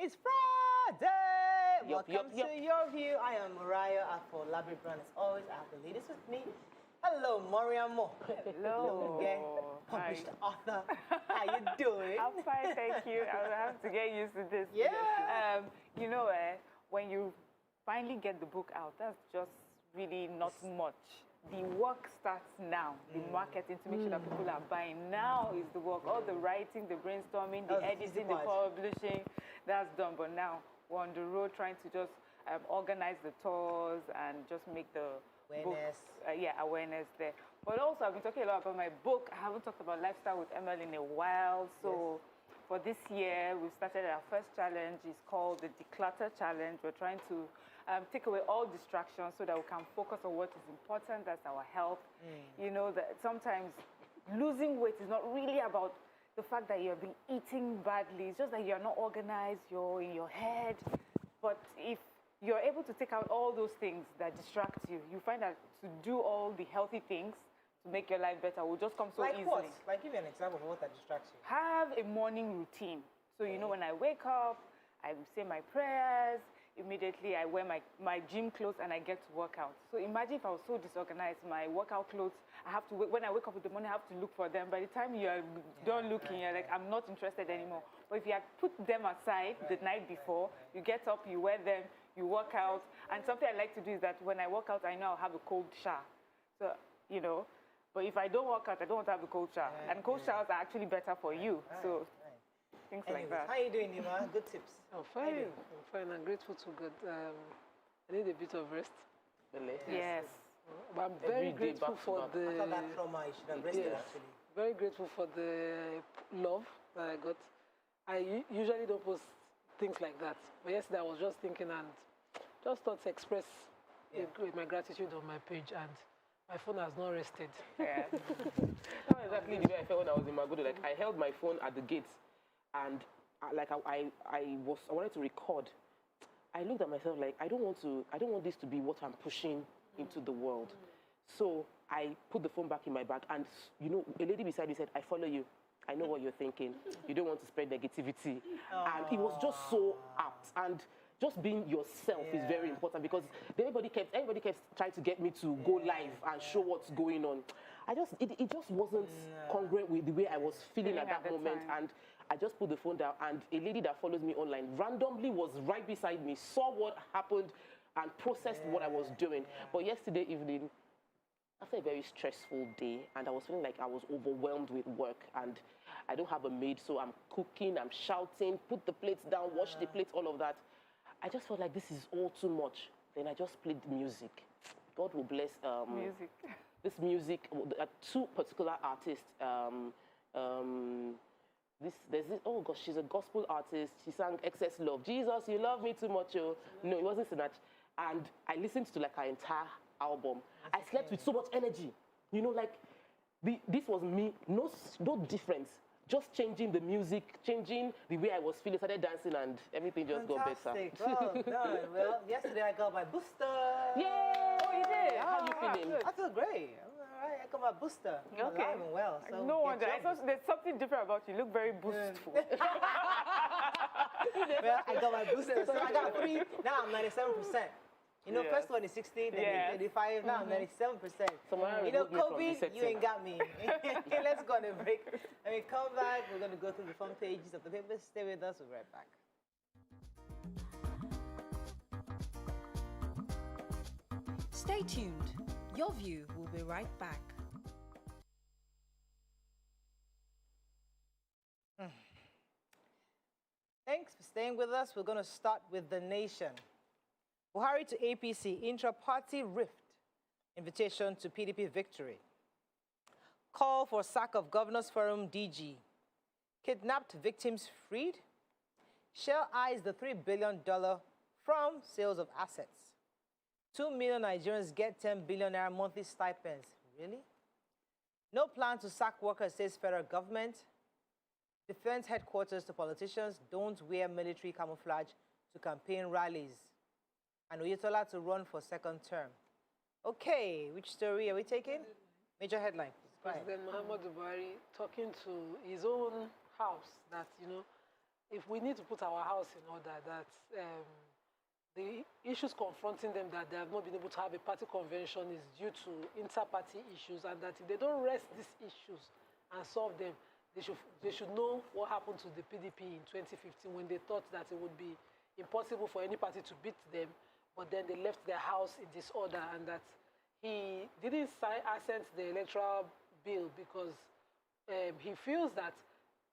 It's Friday! Welcome to Your View. I am Mariah for Labby Brand. As always, I have the ladies with me. Hello, Moriamo. Hello. Again, published author. How you doing? I'm fine, thank you. I have to get used to this. Yeah. You know, when you finally get the book out, that's just really not much. The work starts now. The marketing to make sure that people are buying. Now is the work. All the writing, the brainstorming, the editing, the publishing, that's done. But now we're on the road trying to just organize the tours and just make the awareness. Awareness there. But also, I've been talking a lot about my book. I haven't talked about lifestyle with Emily in a while. So for this year, we've started our first challenge. It's called the Declutter Challenge. We're trying to take away all distractions so that we can focus on what is important. That's our health. You know, that sometimes losing weight is not really about the fact that you've been eating badly. It's just that you're not organized, you're in your head. But if you're able to take out all those things that distract you, you find that to do all the healthy things to make your life better will just come so easily. Like what? Like, give me an example of what that distracts you. Have a morning routine. So, you know, when I wake up, I say my prayers. Immediately, I wear my gym clothes and I get to work out. So imagine if I was so disorganized, my workout clothes, I have to wait. When I wake up in the morning, I have to look for them. By the time you're done looking, you're like, I'm not interested anymore. But if you had put them aside the night before, you get up, you wear them, you work out. And something I like to do is that when I work out, I know I'll have a cold shower. So, you know, but if I don't work out, I don't want to have a cold shower. And cold showers are actually better for you. So things like that. How are you doing, Nima? Good tips. I'm fine. I'm fine. I'm grateful to God. I need a bit of rest. Yes. But I'm very grateful for the... I thought that trauma, you should have rested, actually. Very grateful for the love that I got. I usually don't post things like that. But yesterday I was just thinking and just thought to express my gratitude on my page, and my phone has not rested. Yeah. That's exactly the way I felt when I was in Magodo. Like, I held my phone at the gates, and I wanted to record. I looked at myself like, I don't want this to be what I'm pushing into the world. So I put the phone back in my bag, and you know, a lady beside me said, I follow you. I know what you're thinking. You don't want to spread negativity. And it was just so apt. And just being yourself is very important, because everybody kept trying to get me to go live and show what's going on. It just wasn't congruent with the way I was feeling at that moment. And I just put the phone down, and a lady that follows me online randomly was right beside me, saw what happened, and processed what I was doing. But yesterday evening, after a very stressful day, and I was feeling like I was overwhelmed with work, and I don't have a maid, so I'm cooking, I'm shouting, put the plates down, wash the plates, all of that. I just felt like this is all too much. Then I just played music. God will bless Music. this music. Two particular artists. There's this, oh gosh, she's a gospel artist. She sang Excess Love. Jesus, you love me too much. Oh. No, it wasn't Sinach. And I listened to like her entire album. I slept with so much energy. You know, like this was me, no difference. Just changing the music, changing the way I was feeling, started dancing, and everything just got better. Well done. Well, yesterday I got my booster. Yay! Oh, you did? How are you feeling? I feel great. I got my booster. I'm alive and well. So no wonder. I thought there's something different about you. You look very boostful. Well, I got my booster. So I got 3. Now I'm 97%. You know, first one is 60, then 85, now I'm 97%. You know, COVID, you ain't got me. Let's go on a break. When we come back, we're going to go through the front pages of the papers. Stay with us. We'll be right back. Stay tuned. Your View will be right back. Thanks for staying with us. We're going to start with The Nation. Buhari to APC, intra-party rift. Invitation to PDP victory. Call for sack of Governors Forum DG. Kidnapped victims freed. Shell eyes the $3 billion from sales of assets. 2 million Nigerians get 10 billion naira monthly stipends. Really? No plan to sack workers, says federal government. Defense headquarters to politicians don't wear military camouflage to campaign rallies. And Oyetola to run for second term. Okay, which story are we taking? Major headline. President Muhammadu Buhari talking to his own house that, you know, if we need to put our house in order, that the issues confronting them that they have not been able to have a party convention is due to inter-party issues, and that if they don't rest these issues and solve them, they should know what happened to the PDP in 2015 when they thought that it would be impossible for any party to beat them, but then they left their house in disorder, and that he didn't assent the electoral bill because he feels that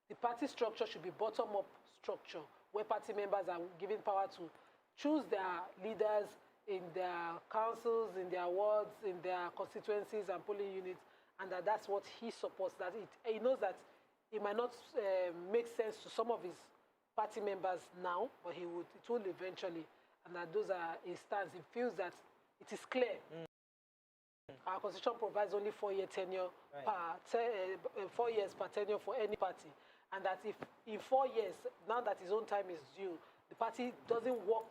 the party structure should be bottom-up structure, where party members are given power to choose their leaders in their councils, in their wards, in their constituencies and polling units, and that's what he supports. That he knows that it might not make sense to some of his party members now, but it will eventually, and that those are his stance. He feels that it is clear. Our constitution provides only 4-year tenure, right, 4 years per tenure for any party, and that if in 4 years, now that his own time is due, the party doesn't work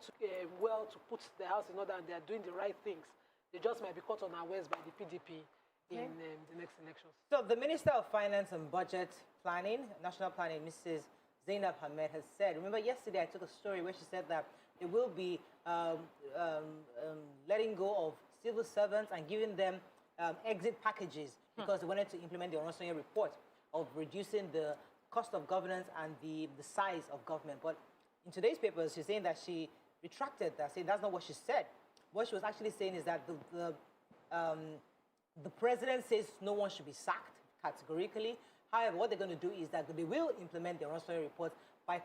well to put the house in order and they are doing the right things, they just might be caught unawares by the PDP in the next elections. So the Minister of Finance and Budget Planning, National Planning, Mrs. Zainab Ahmed, has said, remember yesterday I took a story where she said that they will be letting go of civil servants and giving them exit packages because they wanted to implement the Oronsoye report of reducing the cost of governance and the size of government. But in today's papers, she's saying that she retracted that, saying that's not what she said. What she was actually saying is that the president says no one should be sacked categorically. However, what they're going to do is that they will implement the Oronsoye report by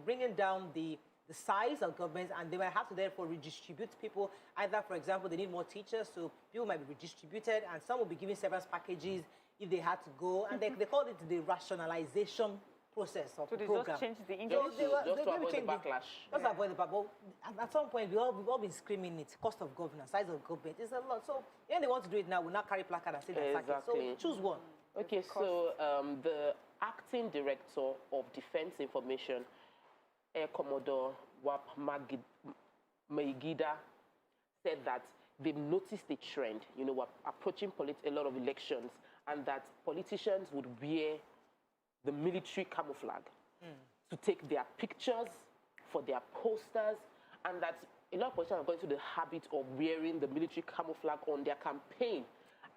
bringing down the size of government, and they might have to therefore redistribute people. Either, for example, they need more teachers, so people might be redistributed, and some will be given severance packages if they had to go. And they call it the rationalization process of the program. So they just changed the English? Just to avoid the backlash. Just avoid the backlash. At some point, we've all been screaming it. Cost of governance, size of government, it's a lot. So when they want to do it now, we'll not carry placard and say they're sacking. So choose one. Okay, so the acting director of Defense Information, Air Commodore Wap Maigida, said that they've noticed a trend. You know, we're approaching a lot of elections, and that politicians would wear the military camouflage to take their pictures, for their posters, and that a lot of politicians are going to the habit of wearing the military camouflage on their campaign,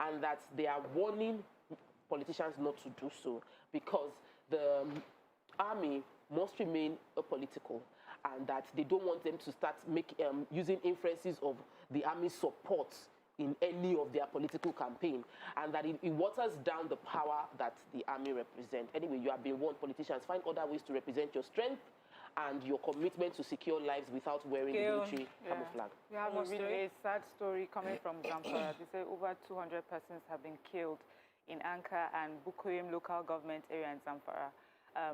and that they are warning politicians not to do so because the army must remain apolitical, and that they don't want them to start using inferences of the army's support in any of their political campaign, and that it waters down the power that the army represents. Anyway, you have been warned, politicians, find other ways to represent your strength and your commitment to secure lives without wearing the military camouflage. We have a really sad story coming from Zamfara. They say over 200 persons have been killed in Anka and Bukoyim local government area in Zamfara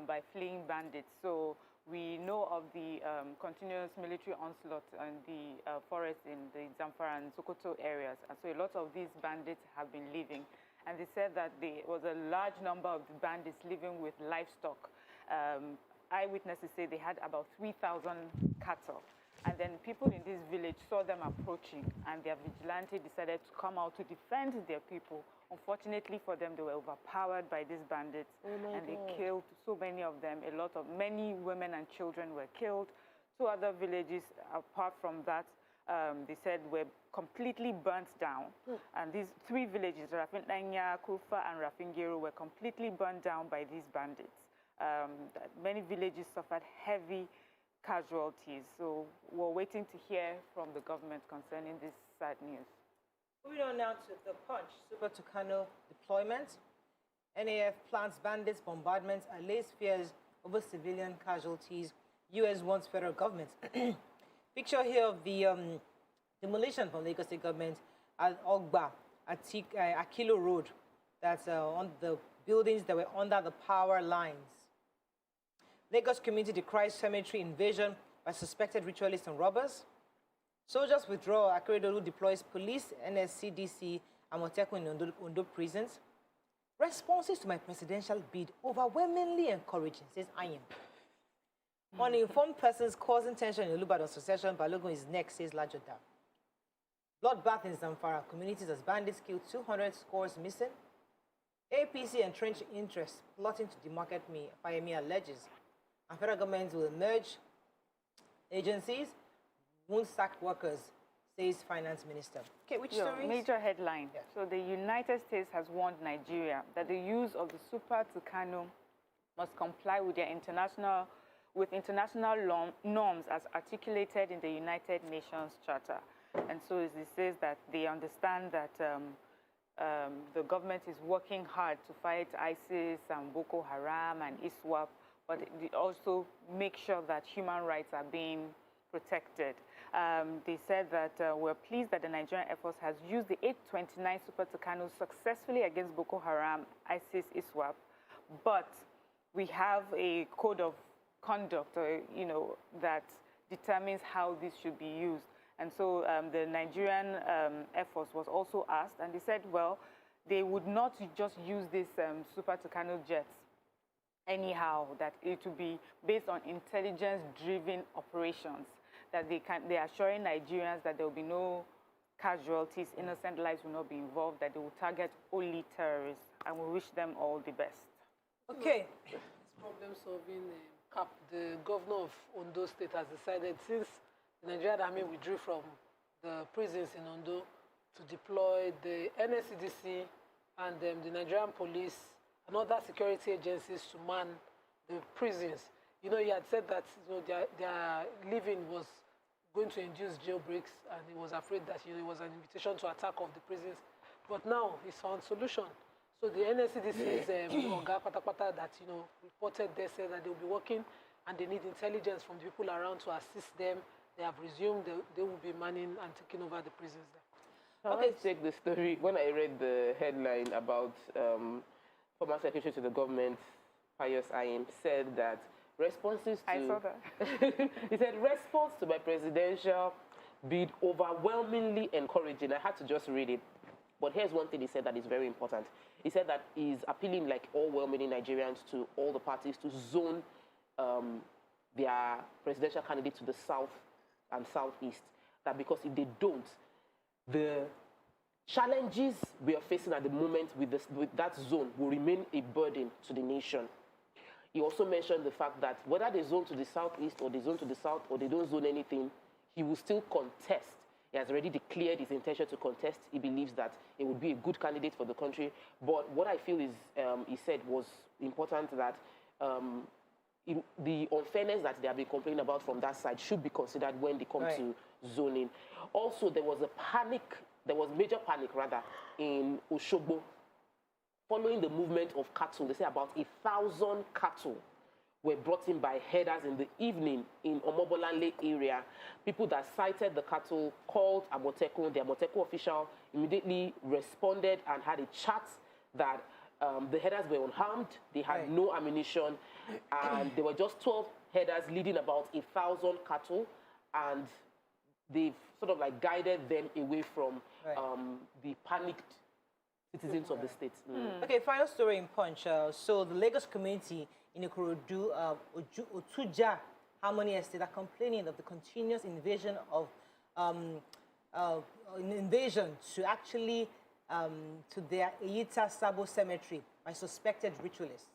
by fleeing bandits. So we know of the continuous military onslaught in the forest in the Zamfara and Sokoto areas. And so a lot of these bandits have been living. And they said that there was a large number of the bandits living with livestock. Eyewitnesses say they had about 3,000 cattle. And then people in this village saw them approaching, and their vigilante decided to come out to defend their people. Unfortunately for them, they were overpowered by these bandits, and they killed so many of them. Many women and children were killed. 2 other villages, apart from that, they said were completely burnt down. And these 3 villages, Rafindanya, Kufa, and Rafingero, were completely burnt down by these bandits. Many villages suffered heavy casualties. So we're waiting to hear from the government concerning this sad news. Moving on now to the Punch. Super Tucano deployment. NAF plans bandits, bombardments, allays fears over civilian casualties. U.S. wants federal government. Picture here of the demolition from the Lagos State government at Ogba, at Akilo Road. That's on the buildings that were under the power lines. Lagos community decries cemetery invasion by suspected ritualists and robbers. Soldiers withdraw. Akeredolu deploys police, NSCDC, and Motekun in Ondo prisons. Responses to my presidential bid overwhelmingly encouraging, says Ayim. Uninformed persons causing tension in Olubadan succession. Balogun is next, says Lajoda. Bloodbath in Zamfara. Communities as bandits killed 200 scores missing. APC entrenched interests plotting to demarket me, Fayemi alleges. and federal government will merge agencies, won't sack workers, says Finance Minister. Okay, which story? Major headline. Yeah. So the United States has warned Nigeria that the use of the Super Tucano must comply with international norms as articulated in the United Nations Charter. And so it says that they understand that the government is working hard to fight ISIS and Boko Haram and ISWAP, but they also make sure that human rights are being protected. They said that we're pleased that the Nigerian Air Force has used the 829 Super Tucano successfully against Boko Haram, ISIS, ISWAP, but we have a code of conduct, that determines how this should be used. And so the Nigerian Air Force was also asked, and they said, well, they would not just use these Super Tucano jets anyhow, that it would be based on intelligence-driven operations, that they are assuring Nigerians that there will be no casualties, innocent lives will not be involved, that they will target only terrorists, and we wish them all the best. Okay. This problem-solving CAP, the governor of Ondo State has decided, since the Nigerian Army withdrew from the prisons in Ondo, to deploy the NSCDC and the Nigerian police and other security agencies to man the prisons. He had said that their living was going to induce jailbreaks, and he was afraid that it was an invitation to attack of the prisons. But now he's found solution. So the NSCDC's Oga Patapata that reported there said that they'll be working, and they need intelligence from the people around to assist them. They have resumed. They will be manning and taking over the prisons there. Okay, let's check the story. When I read the headline about former Secretary to the government, Pius Ayim, said that responses to... I saw that. He said, response to my presidential bid overwhelmingly encouraging. I had to just read it. But here's one thing he said that is very important. He said that he's appealing, like all well-meaning Nigerians, to all the parties to zone their presidential candidate to the south and southeast. That because if they don't, the challenges we are facing at the moment with that zone will remain a burden to the nation. He also mentioned the fact that whether they zone to the southeast or they zone to the south or they don't zone anything, he will still contest. He has already declared his intention to contest. He believes that it would be a good candidate for the country. But what I feel is, he said was important, that the unfairness that they have been complaining about from that side should be considered when they come to zoning. Also, there was major panic in Oshogbo following the movement of cattle. They say about 1,000 cattle were brought in by herders in the evening in Omobolan Lake area. People that sighted the cattle called Amotekun. The Amotekun official immediately responded and had a chat that the herders were unharmed. They had no ammunition, and there were just 12 herders leading about 1,000 cattle, and they've sort of like guided them away from the panicked citizens of the state. Okay, final story in Punch. So the Lagos community in Ikorodu, Otuja Harmony Estate, are complaining of the continuous invasion to actually to their Iyita Sabo cemetery by suspected ritualists.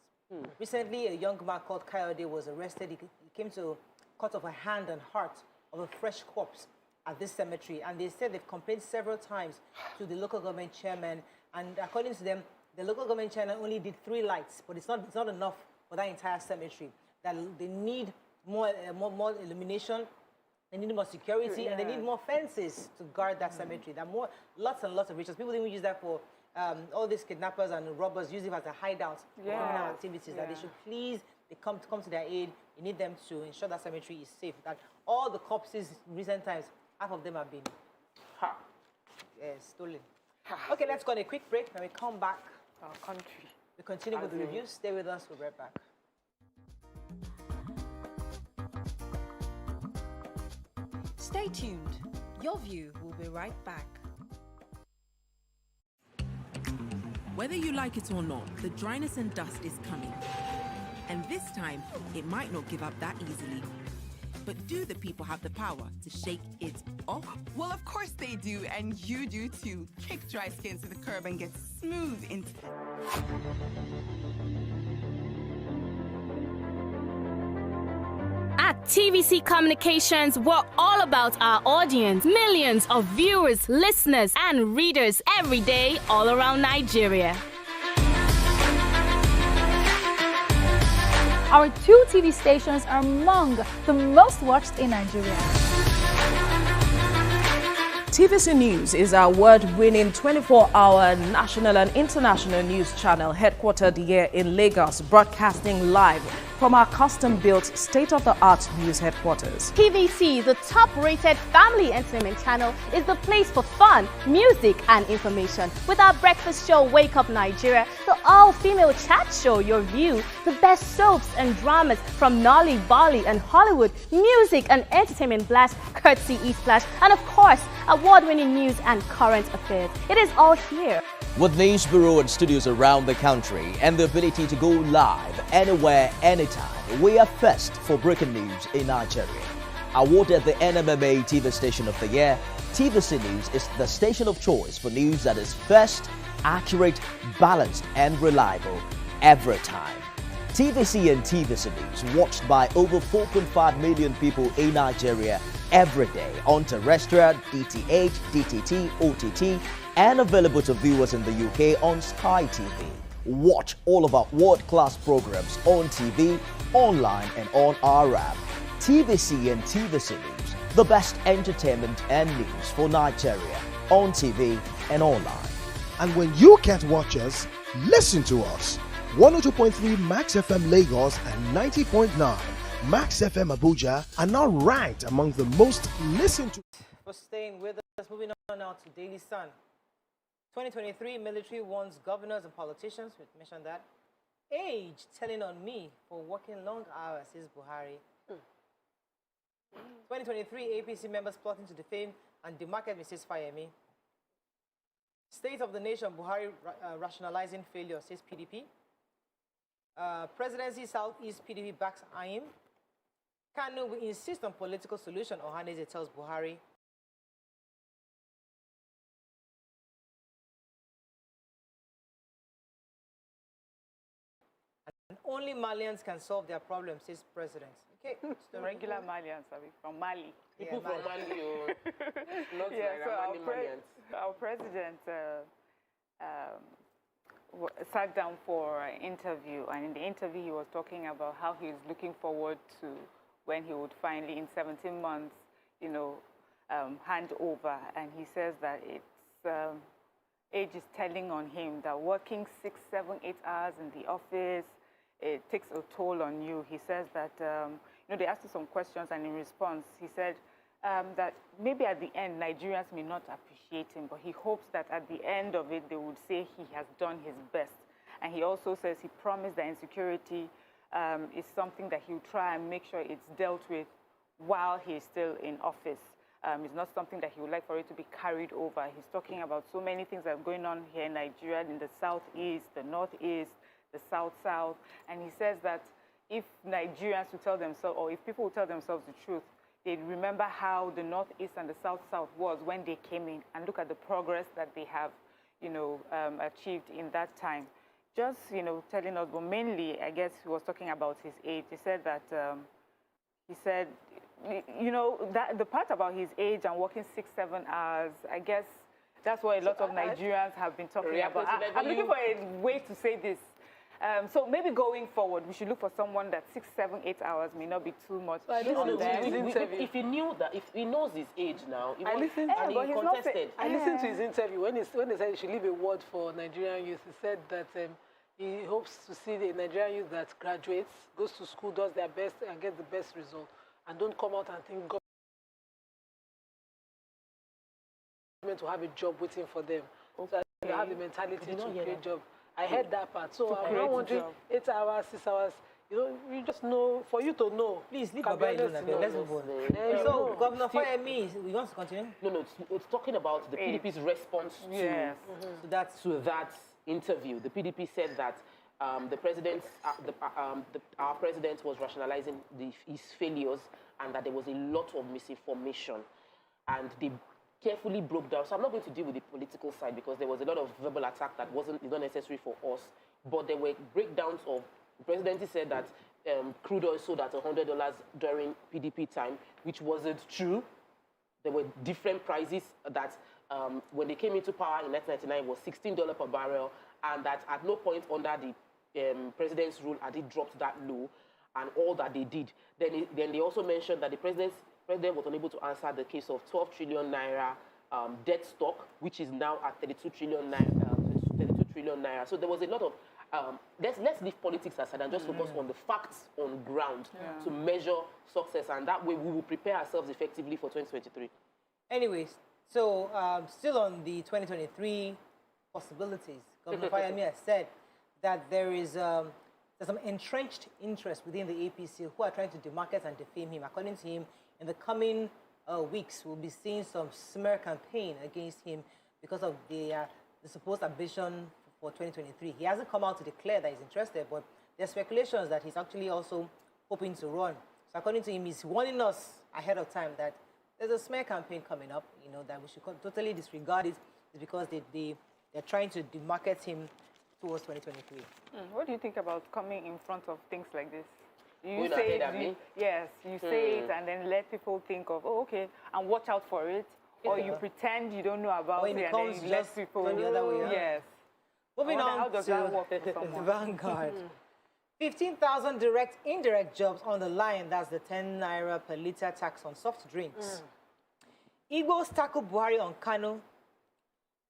Recently, a young man called Kayode was arrested. He came to cut off a hand and heart of a fresh corpse at this cemetery, and they said they've complained several times to the local government chairman, and according to them, the local government chairman only did 3 lights, but it's not enough for that entire cemetery. That they need more illumination, they need more security, and they need more fences to guard that cemetery. There are lots and lots of rituals. People even use that for all these kidnappers and robbers use it as a hideout for criminal activities. That they should please come to their aid. You need them to ensure that cemetery is safe. That all the corpses in recent times, half of them have been stolen. Okay, let's go on a quick break. When we come back, Our country. we continue with the reviews. Stay with us. We'll be right back. Stay tuned. Your View will be right back. Whether you like it or not, the dryness and dust is coming. And this time, it might not give up that easily. But do the people have the power to shake it off? Well, of course they do, and you do too. Kick dry skin to the curb and get smooth into... TVC Communications, we're all about our audience. Millions of viewers, listeners, and readers every day all around Nigeria. Our 2 TV stations are among the most watched in Nigeria. TVC News is our award-winning 24-hour national and international news channel headquartered here in Lagos, broadcasting live from our custom-built state-of-the-art news headquarters. TVC, the top-rated family entertainment channel, is the place for fun, music, and information. With our breakfast show, Wake Up Nigeria, the all-female chat show, Your View, the best soaps and dramas from Nolly, Bolly, and Hollywood, music and entertainment blast, courtesy E-Splash, and of course, award-winning news and current affairs. It is all here. With news bureau and studios around the country and the ability to go live anywhere, anytime, we are first for breaking news in Nigeria. Awarded the NMMA TV Station of the Year, TVC News is the station of choice for news that is first, accurate, balanced, and reliable every time. TVC and TVC News watched by over 4.5 million people in Nigeria every day on terrestrial, DTH, DTT, OTT, and available to viewers in the UK on Sky TV. Watch all of our world-class programs on TV, online, and on our app. TVC and TVC News, the best entertainment and news for Nigeria on TV and online. And when you can't watch us, listen to us. 102.3 Max FM Lagos and 90.9 Max FM Abuja are now ranked among the most listened to. For staying with us, moving on now to Daily Sun. 2023 military warns governors and politicians, we mentioned that. Age telling on me for working long hours, says Buhari. 2023 APC members plotting to defame and demarket Mrs. Fayemi. State of the nation, Buhari rationalizing failure, says PDP. Presidency Southeast PDP backs AIM. Kanu will insist on political solution, Ohaneze tells Buhari. And only Malians can solve their problems, says president. Okay, Regular Malians, I mean, from Mali. People from Mali, not like Malians. Our president sat down for an interview, and in the interview he was talking about how he's looking forward to when he would finally, in 17 months, hand over. And he says that it's age is telling on him that working 6, 7, 8 hours in the office, it takes a toll on you. He says that, they asked him some questions, and in response, he said that maybe at the end, Nigerians may not appreciate him, but he hopes that at the end of it, they would say he has done his best. And he also says he promised that insecurity is something that he'll try and make sure it's dealt with while he's still in office. It's not something that he would like for it to be carried over. He's talking about so many things that are going on here in Nigeria, in the southeast, the northeast, the south-south. And he says that if Nigerians would tell themselves, or if people would tell themselves the truth, they'd remember how the northeast and the south-south was when they came in, and look at the progress that they have, achieved in that time. Just, telling us, but mainly, I guess he was talking about his age. He said that, that the part about his age and working 6, 7 hours, I guess that's what a lot of Nigerians have been talking about. I'm looking for a way to say this. So maybe going forward, we should look for someone that 6, 7, 8 hours may not be too much on them. If he knew that, if he knows his age now, he contested. I listened to his interview when they said he should leave a word for Nigerian youth. He said that he hopes to see the Nigerian youth that graduates, goes to school, does their best, and gets the best result, and don't come out and think government to have a job waiting for them. So they have the mentality to create a job. I heard that part. So I'm not wondering 8 hours, 6 hours. You just know, for you to know. Please, leave Baba alone. Let's move on. So, Governor Fayemi, you want to continue? No, it's talking about the PDP's response to that interview. The PDP said that our president was rationalizing his failures, and that there was a lot of misinformation, and they carefully broke down. So I'm not going to deal with the political side, because there was a lot of verbal attack that wasn't necessary for us. But there were breakdowns of, the presidency said that crude oil sold at $100 during PDP time, which wasn't true. There were different prices that when they came into power in 1999 was $16 per barrel, and that at no point under the president's rule had it dropped that low, and all that they did. Then they also mentioned that the president was unable to answer the case of 12 trillion naira debt stock, which is now at 32 trillion naira. So there was a lot of let's leave politics aside and just focus on the facts on ground to measure success, and that way we will prepare ourselves effectively for 2023. Anyways, so still on the 2023 possibilities, Governor Fayemi has said that there's some entrenched interest within the APC who are trying to demarket and defame him. According to him, in the coming weeks, we'll be seeing some smear campaign against him because of the supposed ambition for 2023. He hasn't come out to declare that he's interested, but there's speculations that he's actually also hoping to run. So according to him, he's warning us ahead of time that there's a smear campaign coming up, that we should totally disregard it because they're trying to demarket him towards 2023. What do you think about coming in front of things like this? You say it, yes, you say it and then let people think of, oh, okay, and watch out for it, or you pretend you don't know about it and then you let people the other way. Yes. Moving on how does that work for to Vanguard. 15,000 direct, indirect jobs on the line. That's the 10 naira per litre tax on soft drinks. Igbos tackle Buhari on Kano.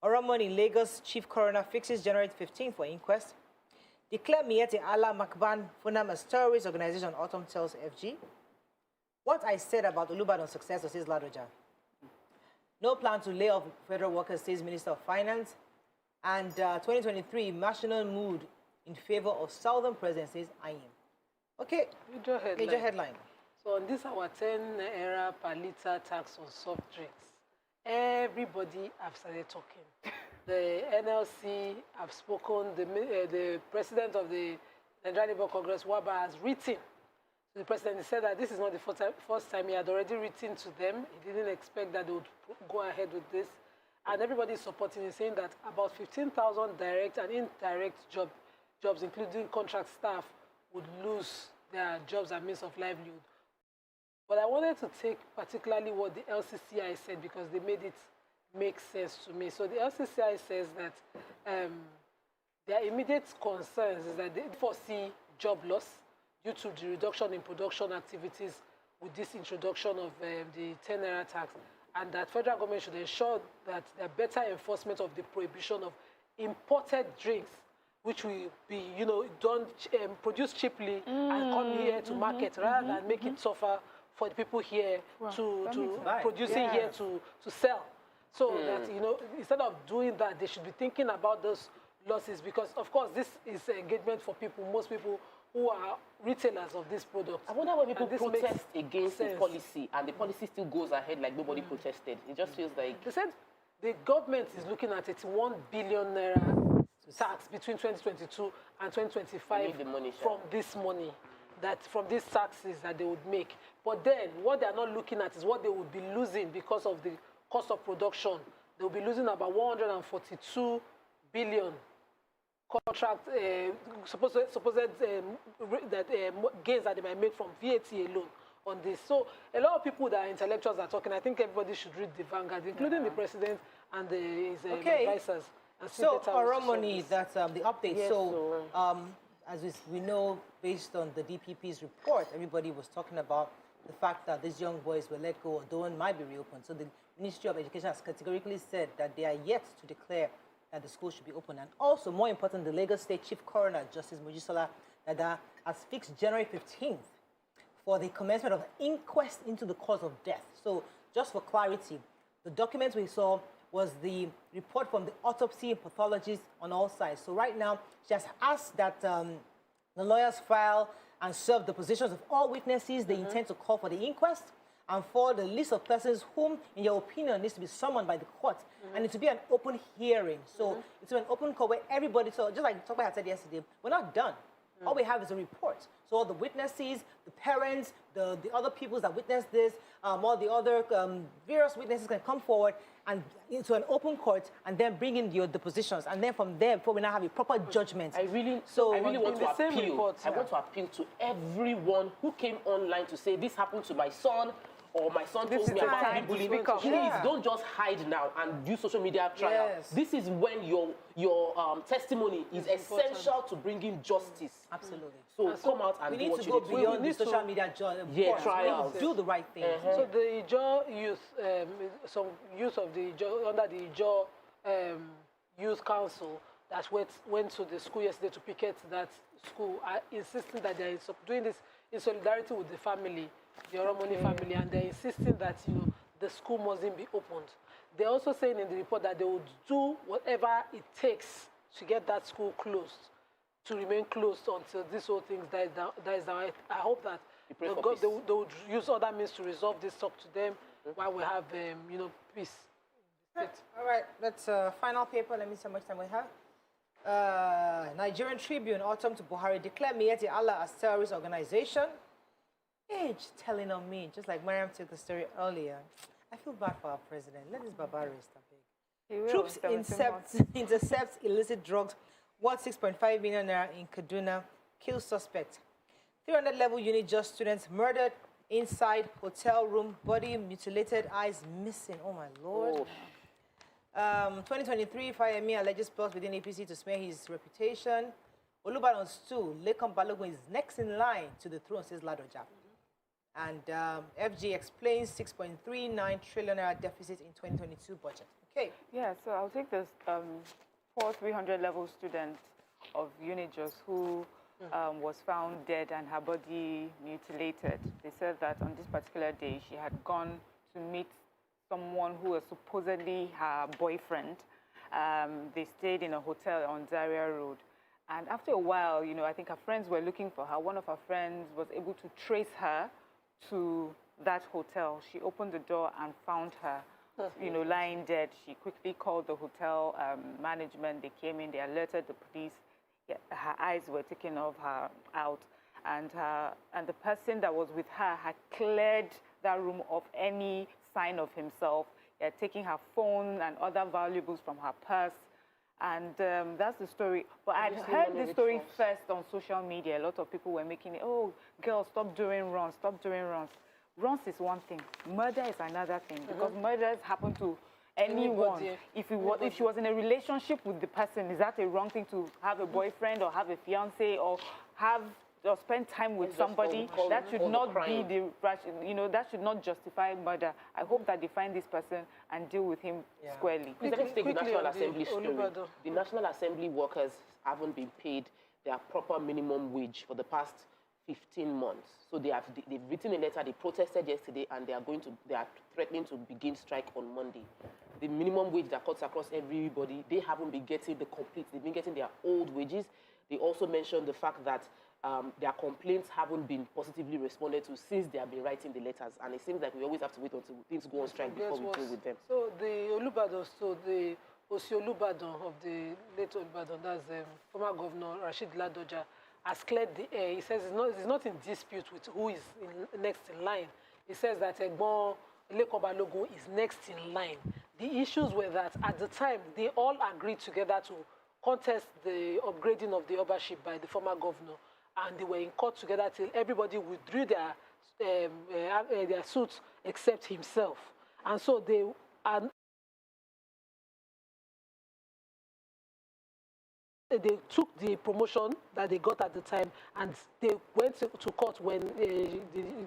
Oromoni Lagos chief coroner fixes January 15 for inquest. Declare Miete Allah Makban Funam as terrorist organization, Autumn tells FG. What I said about Olubadan's successor, says Ladoja. No plan to lay off federal workers, says Minister of Finance. And 2023 national mood in favor of Southern President, says IM. Okay, major headline. So on this our 10 naira per litre tax on soft drinks, everybody have started talking. The NLC have spoken, the president of the Nigerian Labour Congress, Waba, has written to the president. He said that this is not the first time. He had already written to them. He didn't expect that they would go ahead with this. And everybody is supporting him, saying that about 15,000 direct and indirect jobs, including contract staff, would lose their jobs and means of livelihood. But I wanted to take particularly what the LCCI said because they made it make sense to me. So the LCCI says that their immediate concerns is that they foresee job loss due to the reduction in production activities with this introduction of the 10 naira tax, and that federal government should ensure that there better enforcement of the prohibition of imported drinks, which will be, done, produced cheaply and come here to market rather than make it suffer for the people here to producing here to sell. So that, instead of doing that, they should be thinking about those losses because, of course, this is engagement for people, most people who are retailers of this product. I wonder why people protest against the policy and the policy still goes ahead like nobody protested. It just feels like... They said the government is looking at 81 billion naira tax between 2022 and 2025 from this money, from these taxes that they would make. But then what they are not looking at is what they would be losing because of the cost of production. They will be losing about 142 billion contract, supposed gains that they might make from VAT alone on this. So a lot of people that are intellectuals are talking. I think everybody should read the Vanguard, including the president and his advisors. And so, Oromoni, that's the update. Yes, so, as we know, based on the DPP's report, everybody was talking about the fact that these young boys were let go, although one might be reopened. So the Ministry of Education has categorically said that they are yet to declare that the school should be open. And also, more important, the Lagos State Chief Coroner, Justice Mojisola Dada, has fixed January 15th for the commencement of an inquest into the cause of death. So, just for clarity, the documents we saw was the report from the autopsy pathologist on all sides. So right now, she has asked that the lawyers file and serve the positions of all witnesses. They intend to call for the inquest and for the list of persons whom, in your opinion, needs to be summoned by the court. And it to be an open hearing. So it's an open call where everybody, so just like Toba had said yesterday, we're not done. All we have is a report. So all the witnesses, the parents, the other people that witnessed this, all the other various witnesses can come forward and into an open court and then bring in your depositions. And then from there, before we now have a proper judgment. I really want to appeal. I want to appeal to everyone who came online to say this happened to my son, or my son told me about bullying. Please don't just hide now and use social media trial. Yes. This is when your testimony is essential to bringing justice. Absolutely. So come out and we do need what to you go need to beyond do. the social media trials. Do the right thing. So the Ijaw youth, some youth of the Ijaw, under the Ijaw Youth Council that went to the school yesterday to picket that school, are insisting that they are doing this in solidarity with the family, the Oromoni family, and they're insisting that the school mustn't be opened. They're also saying in the report that they would do whatever it takes to get that school closed, to remain closed until this whole thing dies down. I hope that they would use other means to resolve this, talk to them while we have peace. All right, that's final paper. Let me see how much time we have. Nigerian Tribune, autumn to Buhari, declare Miyetti Allah as terrorist organization. Age telling on me, just like Mariam took the story earlier. I feel bad for our president. Let this barbarist big. Troops intercept illicit drugs worth 6.5 million naira in Kaduna. Kill suspect. 300 level unit just students murdered inside hotel room. Body mutilated, eyes missing. Oh my lord. 2023, Fayemi alleges plots within APC to smear his reputation. Olubadan stew, Lekon Balogun is next in line to the throne, says Ladoja. And FG explains 6.39 trillion naira deficit in 2022 budget. Okay. Yeah, so I'll take this poor 300 level student of Unijos who was found dead and her body mutilated. They said that on this particular day, she had gone to meet someone who was supposedly her boyfriend. They stayed in a hotel on Zaria Road. And after a while, I think her friends were looking for her. One of her friends was able to trace her to that hotel. She opened the door and found her, lying dead. She quickly called the hotel management. They came in, they alerted the police. Yeah, her eyes were taken off her out. And the person that was with her had cleared that room of any sign of himself. He had taken her phone and other valuables from her purse. And that's the story. But I'd heard this story first on social media. A lot of people were making it, oh, girls, stop doing runs, stop doing runs. Runs is one thing. Murder is another thing. Because murders happen to anyone. If she was in a relationship with the person, is that a wrong thing to have a boyfriend or have a fiancé or spend time with somebody? That should not be that should not justify murder. I hope that they find this person and deal with him squarely. Let's take the National Assembly story. The National Assembly workers haven't been paid their proper minimum wage for the past 15 months. So they've written a letter, they protested yesterday, and they are threatening to begin strike on Monday. The minimum wage that cuts across everybody, they haven't been getting the complete, they've been getting their old wages. They also mentioned the fact that their complaints haven't been positively responded to since they have been writing the letters. And it seems like we always have to wait until things go on strike before we deal with them. So the Olubadan of the late Olubadan, that's former Governor Rashid Ladoja, has cleared the air. He says it's not in dispute with who is next in line. He says that Egbon Lekon Balogun is next in line. The issues were that at the time, they all agreed together to contest the upgrading of the Obaship by the former governor. And they were in court together till everybody withdrew their suits except himself. And so they took the promotion that they got at the time and they went to court when the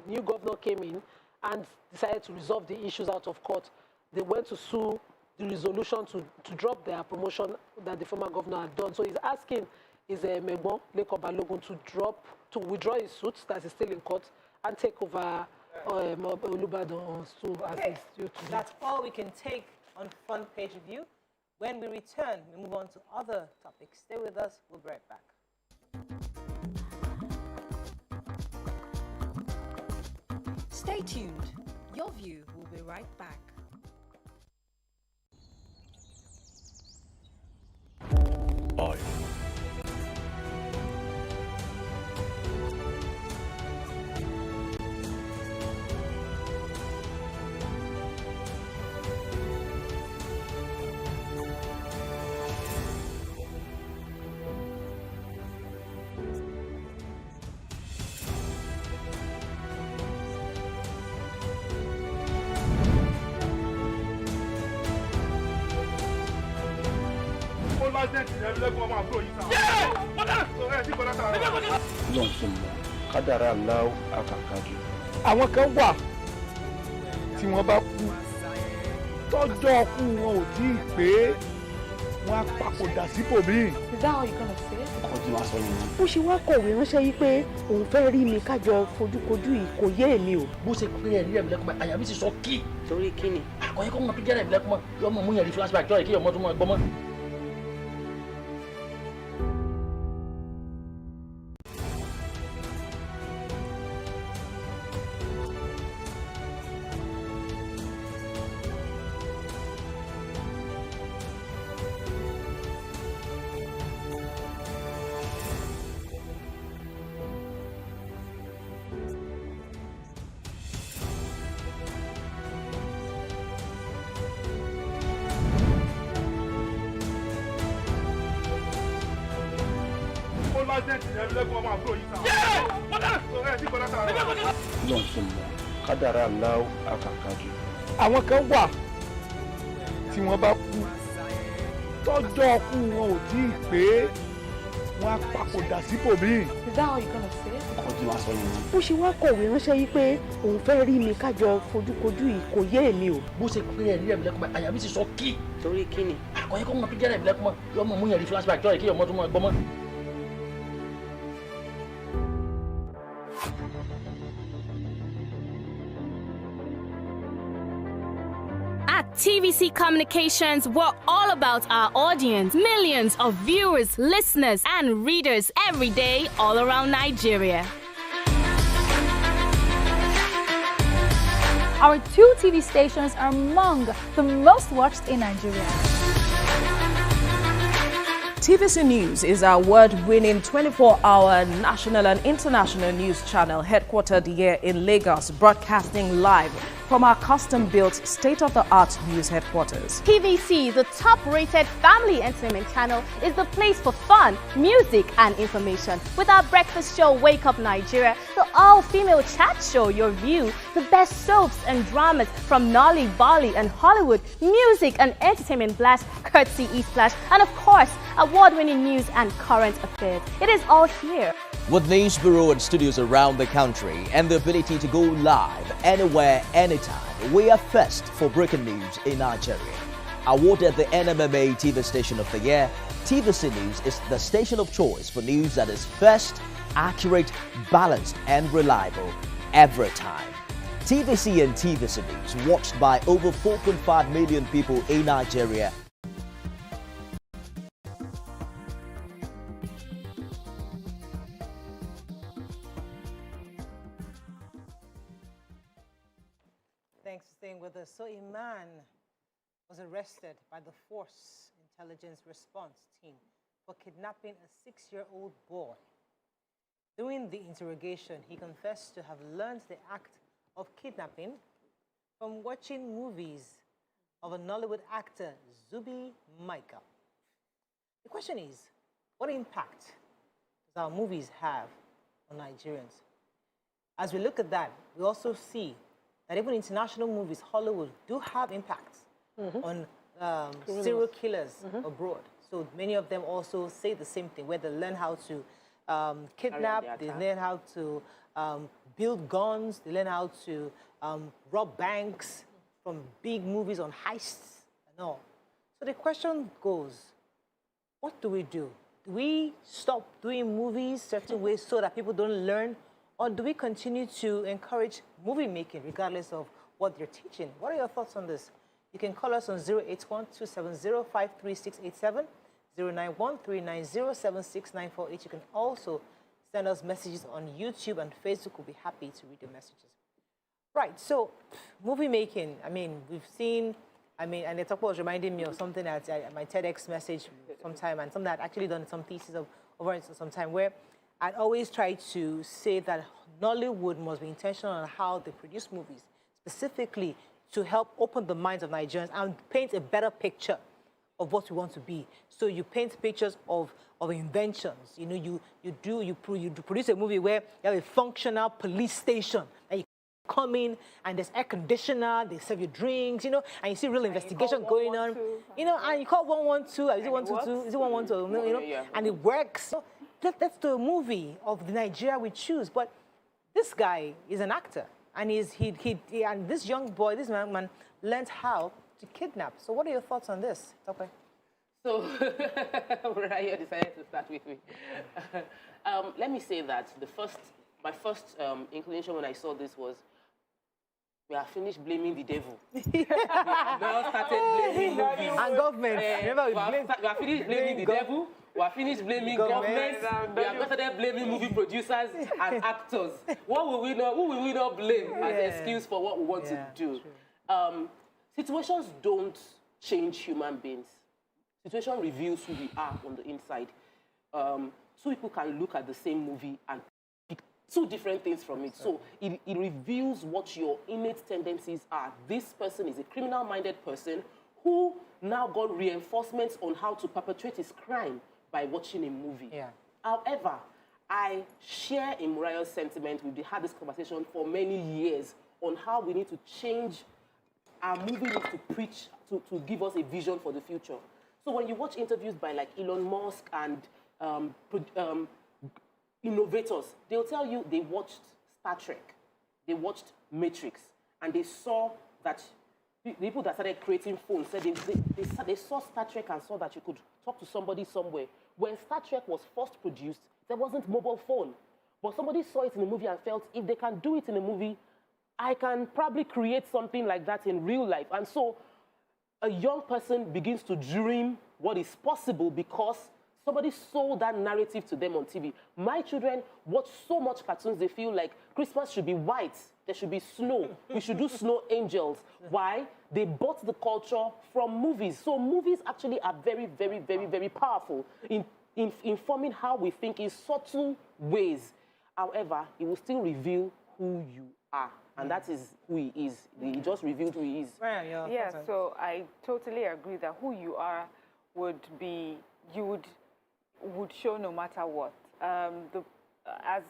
new governor came in and decided to resolve the issues out of court. They went to sue the resolution to drop their promotion that the former governor had done. So he's asking Egbon Lekon Balogun to withdraw his suit that is still in court and take over Olubadan too. Okay. That's all we can take on Front Page Review. When we return, we move on to other topics. Stay with us. We'll be right back. Stay tuned. Your View will be right back. Lọ́n ṣe mọ̀ kádàrá aláwọ̀ àkàkàjù. Àwọn kan wà tí wọ́n bá kú tọ́jọ́ kú wọn ò tí ì pé wọ́n á papòdà síbòmíì. Is that how you gonna say it? Ọkọ tí wàá sọ nìyẹn. Bó ṣe wá kọ̀wé ránṣẹ́ yìí pé òun fẹ́ rí mi kájọ fojúkojú yìí kò yé èmi o. Bó ṣe pé ẹ̀rí ẹ̀mí lẹ́kùnmọ́ àyà mi ti sọ kí. Torí kí ni? Àkọ́yẹ́ kọ́ mọ tó jẹ́rẹ̀ ẹ̀mí lẹ́kùnmọ́ yọmọ mú yẹn rí flashback jọ́ ìkéyọ̀ mọ́ tó mọ́ ẹgbọ́n mọ́. Lọ́n ṣe mọ̀ kádàrá aláwọ̀ àkàkàjù. Àwọn kan wà tí wọ́n bá kú tọ́jọ́ kú wọn ò tí ì pé wọ́n á papòdà síbòmíì. Is that how you gonna say it? Ọkọ tí wàá sọ nìyẹn. Bó ṣe wá kọ̀wé ránṣẹ́ yìí pé òun fẹ́ rí mi kájọ fojúkojú yìí kò yé èmi o. Bó ṣe pé ẹ̀rí ẹ̀mí lẹ́kùnmọ́ àyà mi ti sọ kí. Torí kí ni? Àkọ́yẹ́ kọ́ mọ tó jẹ́rẹ̀ ẹ̀mí lẹ́kùnmọ́ yọmọ mú yẹn rí flashback jọ́ ìkéyọ̀ mọ́ tó mọ́ ẹgbọ́n mọ́. At TVC Communications, we're all about our audience. Millions of viewers, listeners, and readers every day, all around Nigeria. Our 2 TV stations are among the most watched in Nigeria. TVC News is our award-winning 24-hour national and international news channel headquartered here in Lagos, broadcasting live from our custom-built state-of-the-art news headquarters. TVC, the top-rated family entertainment channel, is the place for fun, music, and information. With our breakfast show, Wake Up Nigeria, the all-female chat show, Your View, the best soaps and dramas from Nolly, Bolly, and Hollywood, music and entertainment blast, courtesy E-Splash, and of course, award-winning news and current affairs. It is all here. With news bureau and studios around the country and the ability to go live anywhere, anytime, we are first for breaking news in Nigeria. Awarded the NMMA TV Station of the Year, TVC News is the station of choice for news that is first, accurate, balanced, and reliable every time. TVC and TVC News, watched by over 4.5 million people in Nigeria. Thanks for staying with us. So a man was arrested by the Force Intelligence Response Team for kidnapping a 6-year-old boy. During the interrogation, he confessed to have learned the act of kidnapping from watching movies of a Nollywood actor, Zuby. The question is, what impact does our movies have on Nigerians? As we look at that, we also see that even international movies, Hollywood, do have impacts on serial killers abroad. So many of them also say the same thing, where they learn how to kidnap, they learn how to build guns, they learn how to rob banks from big movies on heists and all. So the question goes, what do we do? Do we stop doing movies certain ways so that people don't learn? Or do we continue to encourage movie making regardless of what they're teaching? What are your thoughts on this? You can call us on 081-270-53687, 091-390-76948. You can also send us messages on YouTube and Facebook. We'll be happy to read your messages. Right, so movie making, I mean, we've seen, and the talk was reminding me of something that my TEDx message sometime, and something I'd actually done some thesis over it some time, where I'd always try to say that Nollywood must be intentional on how they produce movies, specifically to help open the minds of Nigerians and paint a better picture of what we want to be. So you paint pictures of inventions. You produce a movie where you have a functional police station that you come in and there's air conditioner, they serve you drinks, you know, and you see real investigation going on, you know, and you call 112, is it 122, is it 112, you know, and it works. So that's the movie of the Nigeria we choose. But this guy is an actor, and and this young boy, this man learned how to kidnap. So what are your thoughts on this? Okay. So, Raya decided to start with me. Let me say that my first inclination when I saw this was, we have finished blaming the devil. We have now started blaming movies. And government. We have finished blaming the devil. We have finished blaming government. We have started blaming movie producers and actors. Who will we not blame as an excuse for what we want to do? Situations don't change human beings. Situation reveals who we are on the inside. Two people can look at the same movie and pick two different things from it. So it reveals what your innate tendencies are. This person is a criminal-minded person who now got reinforcements on how to perpetrate his crime by watching a movie. Yeah. However, I share in Murayo's sentiment. We've had this conversation for many years on how we need to change. Our movie needs to preach, to give us a vision for the future. So when you watch interviews by like Elon Musk and innovators, they'll tell you they watched Star Trek, they watched Matrix, and they saw that the people that started creating phones said they saw Star Trek and saw that you could talk to somebody somewhere. When Star Trek was first produced, there wasn't mobile phone. But somebody saw it in a movie and felt, if they can do it in a movie, I can probably create something like that in real life. And so a young person begins to dream what is possible because somebody sold that narrative to them on TV. My children watch so much cartoons, they feel like Christmas should be white, there should be snow, we should do snow angels. Why? They bought the culture from movies. So movies actually are very, very, very, very powerful in informing how we think in subtle ways. However, it will still reveal who you are. And that is who he is. He just revealed who he is. Yeah, so I totally agree that who you are would show no matter what. As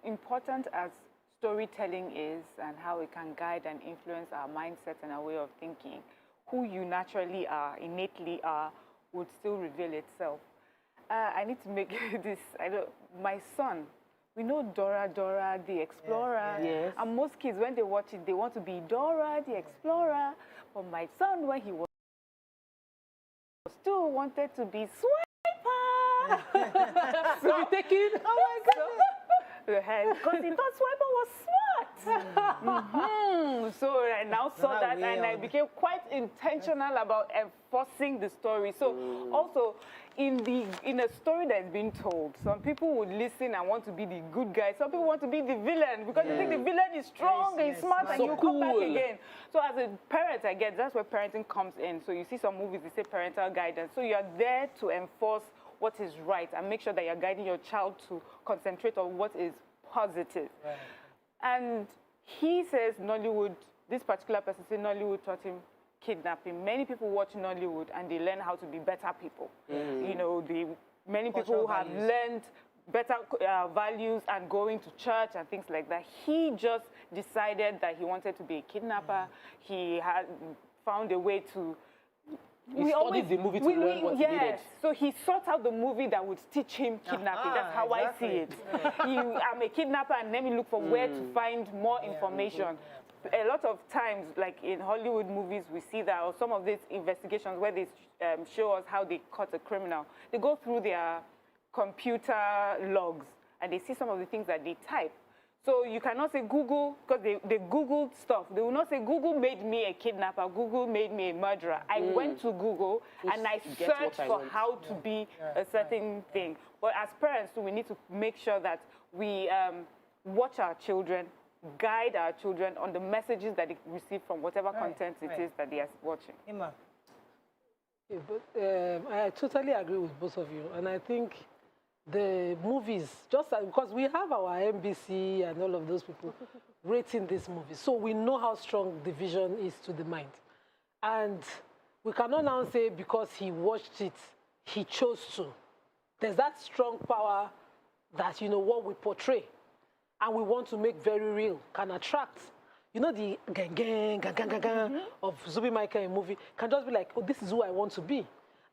important as storytelling is and how it can guide and influence our mindset and our way of thinking, who you naturally are, innately are, would still reveal itself. I need to make this, my son, we know Dora the Explorer. Yes. And most kids, when they watch it, they want to be Dora the Explorer. But my son, when he was two, wanted to be Swiper. So we take it. Oh my God. Because he thought Swiper was smart. So I now saw that and I became quite intentional about enforcing the story. So also, in a story that's been told, some people would listen and want to be the good guy. Some people want to be the villain because they think the villain is strong, he's smart, and you come back again. So as a parent, I guess that's where parenting comes in. So you see some movies, they say parental guidance. So you're there to enforce what is right and make sure that you're guiding your child to concentrate on what is positive. Right. And he says Nollywood, this particular person says Nollywood taught him kidnapping. Many people watch Nollywood and they learn how to be better people. You know, many people who have learned better values and going to church and things like that. He just decided that he wanted to be a kidnapper. He had found a way to... He studied the movie to learn what he needed. So he sought out the movie that would teach him kidnapping. That's how I see it. I'm a kidnapper and let me look for where to find more information. A lot of times, like in Hollywood movies, we see that, or some of these investigations where they show us how they caught a criminal. They go through their computer logs and they see some of the things that they type. So you cannot say Google, because they Googled stuff. They will not say Google made me a kidnapper, Google made me a murderer. I went to Google and I searched for how to be a certain thing. But as parents, we need to make sure that we watch our children, guide our children on the messages that they receive from whatever content it is that they are watching. Emma. Yeah, but I totally agree with both of you. And I think the movies, just because we have our NBC and all of those people rating this movie, so we know how strong the vision is to the mind. And we cannot now say because he watched it, he chose to. There's that strong power that, you know, what we portray and we want to make very real can attract. you know, the gang of Zuby Michael in movie can just be like, oh, this is who I want to be.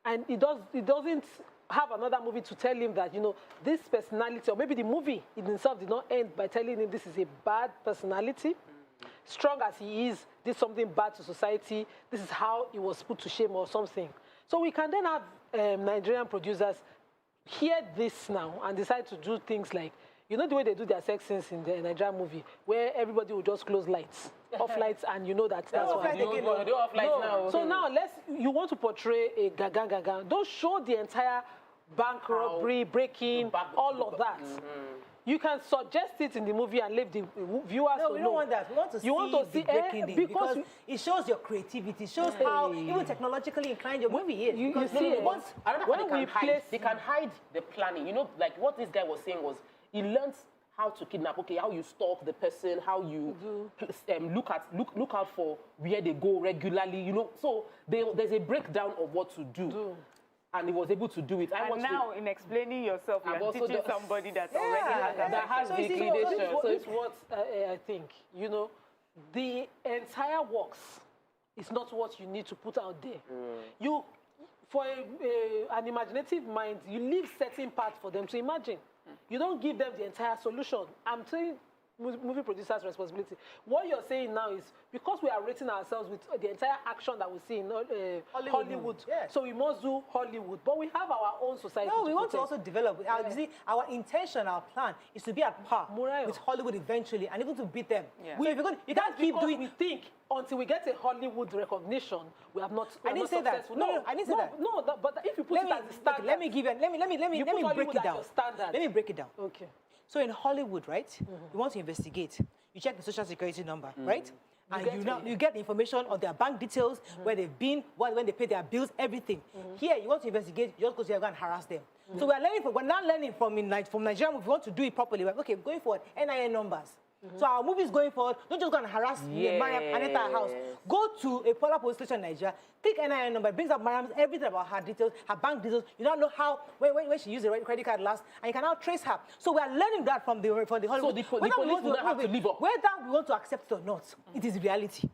And it doesn't have another movie to tell him that, you know, this personality, or maybe the movie in itself did not end by telling him this is a bad personality. Strong as he is, did something bad to society, this is how he was put to shame or something. So we can then have Nigerian producers hear this now and decide to do things like, you know the way they do their sex scenes in the Nigerian movie, where everybody will just close lights, off lights, and you know that's what they do off lights now. So now you want to portray a gaga. Don't show the entire bank robbery, breaking, all of that. You can suggest it in the movie and leave the viewers to know. No, we don't want that. We want to see the breaking because it shows your creativity. It shows how even technologically inclined your movie is. You see, they can hide the planning. You know, like what this guy was saying was, he learns how to kidnap. Okay, how you stalk the person, how you look out for where they go regularly. You know, so there's a breakdown of what to do. And he was able to do it. And now, in explaining yourself, you're teaching somebody that already has the inclination. So it's what I think. You know, the entire works is not what you need to put out there. For an imaginative mind, you leave certain parts for them to imagine. You don't give them the entire solution. I'm saying movie producers' responsibility. What you're saying now is, because we are rating ourselves with the entire action that we see in Hollywood, so we must do Hollywood. But we have our own society. No, we want to also develop. Our intention, our plan is to be at par with Hollywood eventually, and even to beat them. So if you're going, you can't keep doing. We think until we get a Hollywood recognition, we have not. I didn't say that. No, I didn't say that. No, but if you put it as a standard, let me give you. Let me break it down. Let me break it down. Okay. So in Hollywood, right, you want to investigate. You check the social security number, right? And you get information on their bank details, where they've been, when they pay their bills, everything. Here, you want to investigate, you just go to and harass them. So we're not learning from Nigeria. We want to do it properly. Okay, going forward, NIN numbers. So our movies going forward, don't just go and harass Mariam and enter her house. Go to a police station in Nigeria, click NIN number, it brings up Mariam's everything about her details, her bank details. You don't know how, when she used the credit card last, and you can now trace her. So we are learning that from the Hollywood. So the police will not have to live up. Whether we want to accept it or not, it is reality.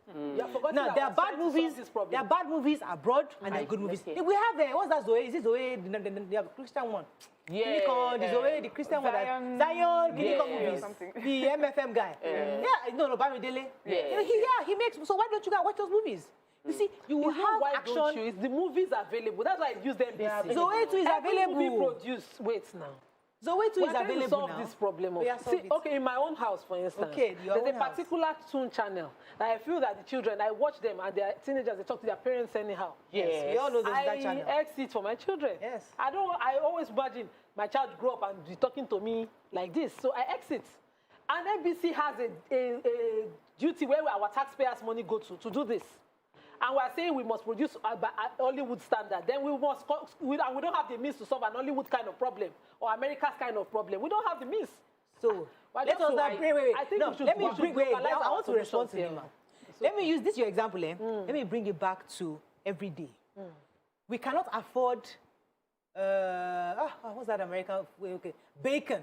Now, there are bad movies. There are bad movies abroad, and there are good movies. We have what's that Zoe? Is it Zoe? They have a Christian one. The Christian one, Zion, movies, the MFM guy. Bamidele. He makes. So why don't you guys watch those movies? You see, you have action. Don't you? It's the movies available. That's why I use them. Zoe 2 is available. Movie produced. Wait now. Zoe 2 is available to solve this problem. Okay, in my own house, for instance, there's a particular Toon channel that I feel that the children, I watch them and they're teenagers, they talk to their parents anyhow. Yes, we all know that channel. I exit for my children. Yes. I always imagine my child grow up and be talking to me like this, so I exit. And NBC has a duty where our taxpayers' money go to do this. And we're saying we must produce by Hollywood standard. Then we don't have the means to solve an Hollywood kind of problem or America's kind of problem. We don't have the means. So I think I want to respond to him. Let me use this your example. Let me bring it back to every day. We cannot afford what's that American way? Okay, bacon.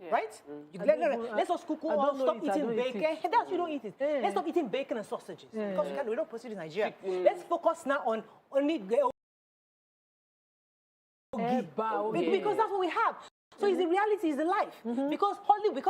Right? Let's not stop eating bacon. That's you don't eat it. Let's stop eating bacon and sausages because we don't proceed in Nigeria. Let's focus now on only because that's what we have. So it's the reality, is the life. Because we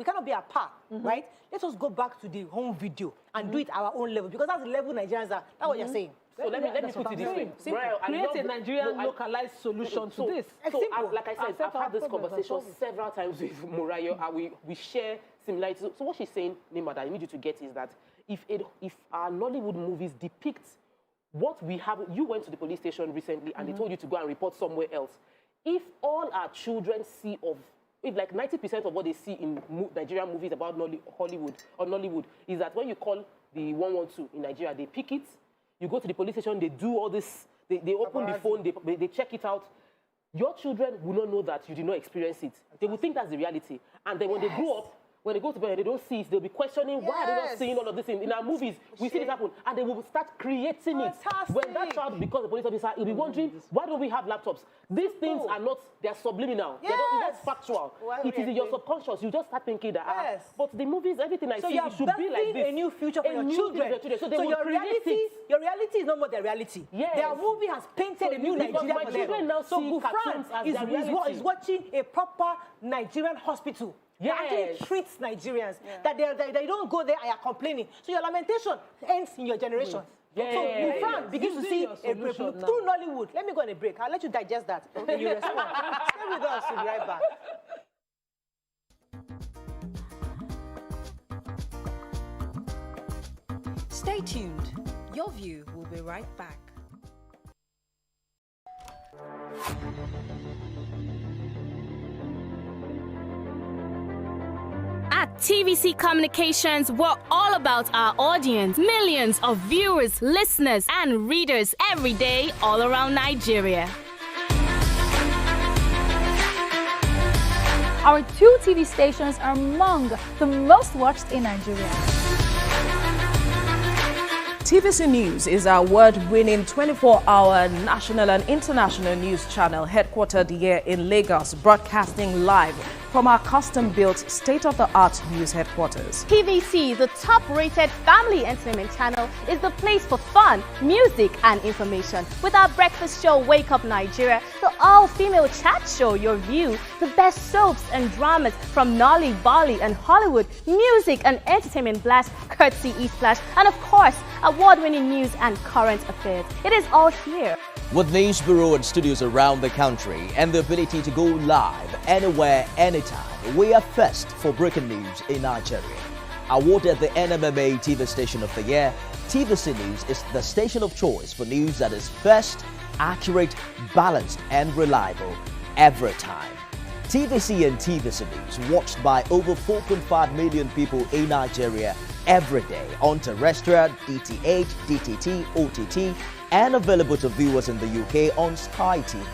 cannot be apart, right? Let us go back to the home video and do it our own level because that's the level Nigerians are. That's what you're saying. So let me put it this way. Create a Nigerian localized solution to this. So like I said, I've had this conversation several times with Murayo, and we share similarities. So what she's saying, Nima, that I need you to get is that if our Nollywood movies depict what we have, you went to the police station recently and they told you to go and report somewhere else. If all our children see if like 90% of what they see in Nigerian movies about Nollywood is that when you call the 112 in Nigeria, they pick it. You go to the police station, they do all this, they open the phone, they check it out. Your children will not know that you did not experience it. They will think that's the reality. And then when they grow up, when they go to bed, they don't see it. They'll be questioning why are they not seeing all of this in our movies. We see this happen, and they will start creating it. When that child becomes a police officer, he'll be wondering, why don't we have laptops? These things are not, they're subliminal. They're not factual. It is in your subconscious. You just start thinking that, but the movies, everything I see, it should be like this. A new future for your children. So they will create it. Your reality is not more their reality. Yes. Their movie has painted a new Nigeria for them. Now So Gufran is watching a proper Nigerian hospital. That actually treats Nigerians. That they don't go there and are complaining. So your lamentation ends in your generation. So Gufran begins to see a break through Nollywood. Let me go on a break. I'll let you digest that. Then you respond. Stay with us. We'll be right back. Stay tuned. Your View will be right back. At TVC Communications, we're all about our audience. Millions of viewers, listeners, and readers every day all around Nigeria. Our 2 TV stations are among the most watched in Nigeria. TVC News is our award-winning 24-hour national and international news channel headquartered here in Lagos, broadcasting live from our custom-built state-of-the-art news headquarters. TVC, the top-rated family entertainment channel, is the place for fun, music, and information. With our breakfast show, Wake Up Nigeria, the all-female chat show, Your View, the best soaps and dramas from Nolly, Bolly, and Hollywood, music and entertainment blast, courtesy E-Splash, and of course, award-winning news and current affairs. It is all here. With news bureau and studios around the country and the ability to go live anywhere, anytime, we are first for breaking news in Nigeria. Awarded the NMMA TV Station of the Year, TVC News is the station of choice for news that is first, accurate, balanced, and reliable every time. TVC and TVC News watched by over 4.5 million people in Nigeria every day on terrestrial, DTH, DTT, OTT, and available to viewers in the UK on Sky TV.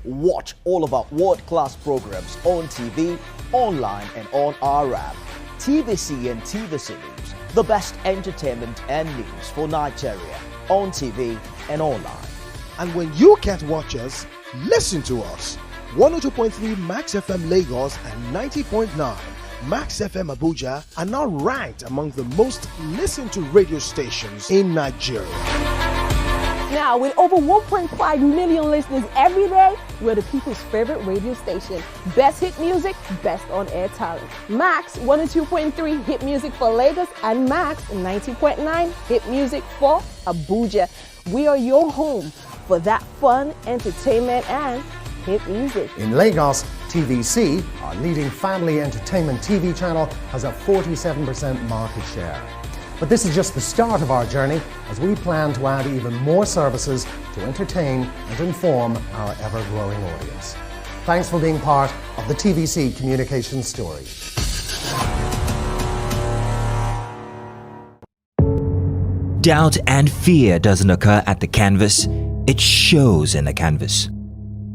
Watch all of our world-class programs on TV, online, and on our app. TVC and TVC News, the best entertainment and news for Nigeria on TV and online. And when you can't watch us, listen to us. 102.3 Max FM Lagos and 90.9 Max FM Abuja are now ranked among the most listened to radio stations in Nigeria. Now, with over 1.5 million listeners every day, we're the people's favorite radio station. Best hit music, best on-air talent. Max 102.3 hit music for Lagos and Max 90.9 hit music for Abuja. We are your home for that fun, entertainment, and hit music. In Lagos, TVC, our leading family entertainment TV channel, has a 47% market share. But this is just the start of our journey as we plan to add even more services to entertain and inform our ever-growing audience. Thanks for being part of the TVC communication story. Doubt and fear doesn't occur at the canvas, it shows in the canvas.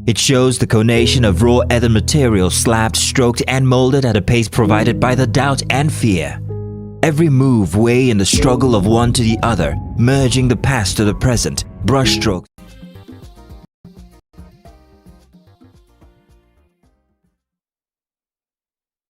It shows the conation of raw earthen material slabbed, stroked, and molded at a pace provided by the doubt and fear. Every move weigh in the struggle of one to the other, merging the past to the present, brushstrokes.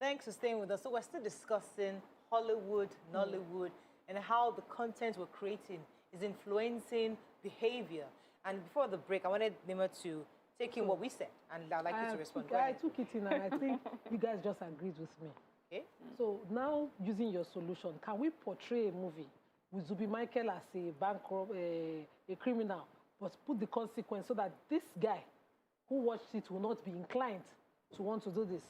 Thanks for staying with us. So we're still discussing Hollywood, Nollywood, and how the content we're creating is influencing behavior. And before the break, I wanted Nima to take in what we said, and I'd like you to respond. I took it in, and I think you guys just agreed with me. Okay. So now, using your solution, can we portray a movie with Zuby Michael as a bank a criminal, but put the consequence so that this guy who watched it will not be inclined to want to do this?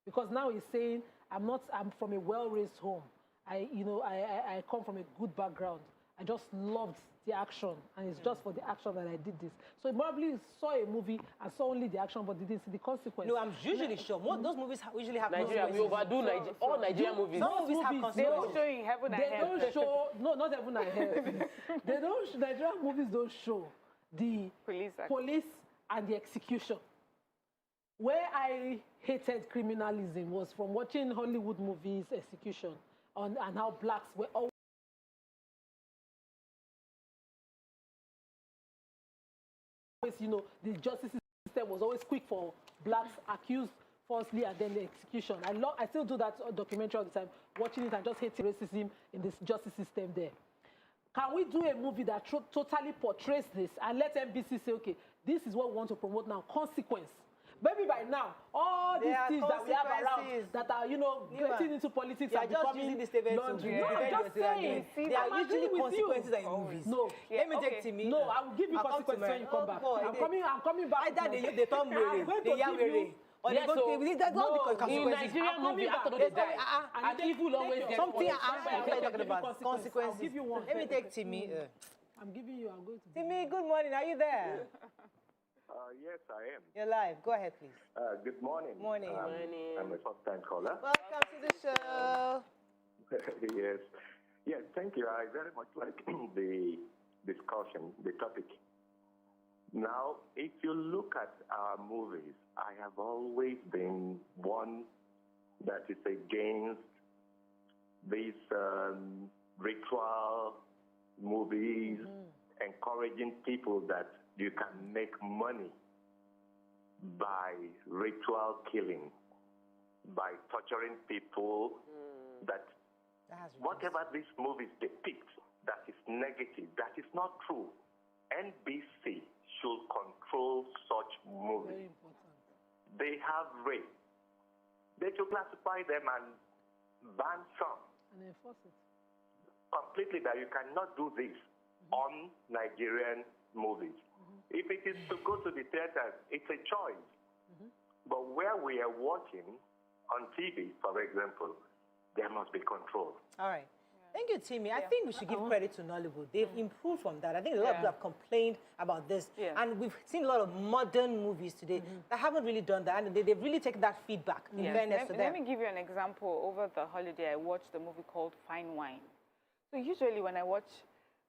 Because now he's saying, I'm from a well-raised home. I come from a good background. I just loved the action, and it's just for the action that I did this. So he probably saw a movie and saw only the action, but didn't see the consequence. No, I'm usually sure. Those movies usually have Nigeria, we overdo all Nigerian movies. Some movies have consequences. They don't show in heaven and hell. They don't show, no, not heaven and hell. They don't, Nigerian movies don't show the police and the execution. Where I hated criminalism was from watching Hollywood movies, execution, and how blacks were always, you know, the justice system was always quick for blacks accused falsely and then the execution. I still do that documentary all the time, watching it and just hating racism in this justice system there. Can we do a movie that totally portrays this and let NBC say, okay, this is what we want to promote now, consequence? Maybe by now, all these things that we have around that are, you know, getting into politics are becoming laundry. No, I'm just saying. There are usually consequences in movies. No. Let me take Timmy. No, I will give you consequences when you come back. I'm coming back. Either they turn weary, they are weary. Or they go to in Nigerian movie, after they die, and evil always gets something. I'm talking about consequences. I'll give you one. Let me take Timmy. I'm giving you. I'm going to. Timmy, good morning. Are you there? Yes, I am. You're live. Go ahead, please. Good morning. Morning. I'm a first-time caller. Welcome to the show. Yes. Yes, thank you. I very much like the discussion, the topic. Now, if you look at our movies, I have always been one that is against these ritual movies, encouraging people that you can make money by ritual killing, by torturing people, that whatever these movies depict that is negative, that is not true. NBC should control such movies. They have rape. They should classify them and ban some. And enforce it. Completely, that you cannot do this on Nigerian movies. If it is to go to the theaters, it's a choice. But where we are watching on TV, for example, there must be control. All right. Thank you, Timmy. I think we should give credit to Nollywood. They've improved from that. I think a lot of people have complained about this. And we've seen a lot of modern movies today that haven't really done that. And they've really taken that feedback, in fairness to them. Let me give you an example. Over the holiday, I watched a movie called Fine Wine. So usually when I watch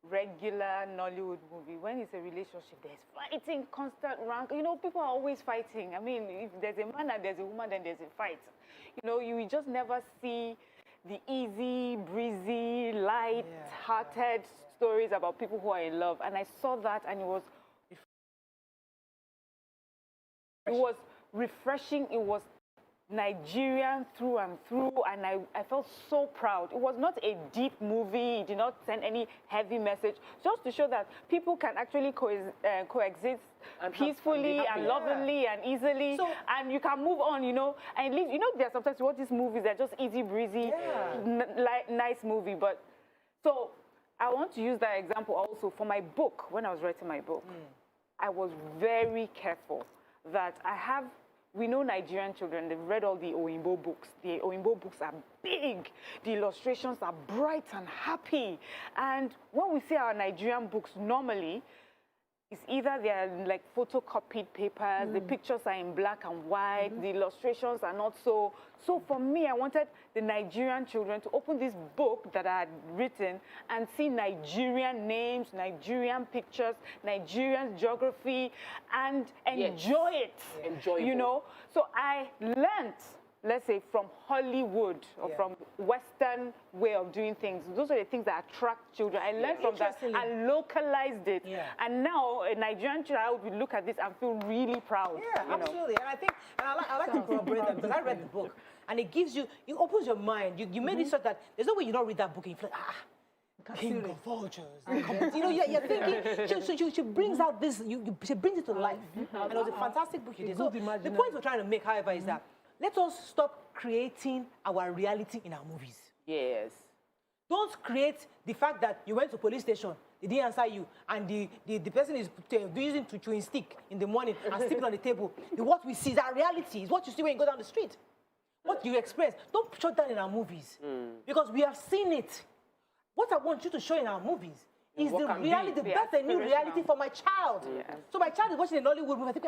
regular Nollywood movie, when it's a relationship, there's fighting, constant rank. You know, people are always fighting. I mean, if there's a man and there's a woman, then there's a fight. You know, you just never see the easy, breezy, light-hearted stories about people who are in love. And I saw that, and it was refreshing. It was Nigerian through and through, and I felt so proud. It was not a deep movie. It did not send any heavy message, just to show that people can actually coexist and peacefully and lovingly and easily, and you can move on, you know, and live. You know, there are sometimes you watch these movies, they're just easy breezy, nice movie. But so I want to use that example also for my book. When I was writing my book, I was very careful that we know Nigerian children, they've read all the Oyinbo books. The Oyinbo books are big. The illustrations are bright and happy. And when we see our Nigerian books, normally, it's either they're like photocopied papers, the pictures are in black and white, the illustrations are not so. So for me, I wanted the Nigerian children to open this book that I had written and see Nigerian names, Nigerian pictures, Nigerian geography, and enjoy it. Enjoyable. You know? So I learned, let's say, from Hollywood or from Western way of doing things. Those are the things that attract children. I learned from that and localized it. And now a Nigerian child will look at this and feel really proud. Yeah, absolutely. And I think, and I like to corroborate that because I read the book, and it gives you, it opens your mind. You made it so that there's no way you don't read that book and you feel like, King of vultures. You know, you're thinking, she brings out this, she brings it to life. And it was a fantastic book you did. So the point we're trying to make, however, is that let us stop creating our reality in our movies. Yes. Don't create the fact that you went to police station, they didn't answer you, and the person is using to chewing stick in the morning and sleeping on the table. What we see is our reality. It's what you see when you go down the street. What you experience. Don't shut down in our movies. Because we have seen it. What I want you to show in our movies is the reality, the best and new reality for my child. So my child is watching a Nollywood movie, I think,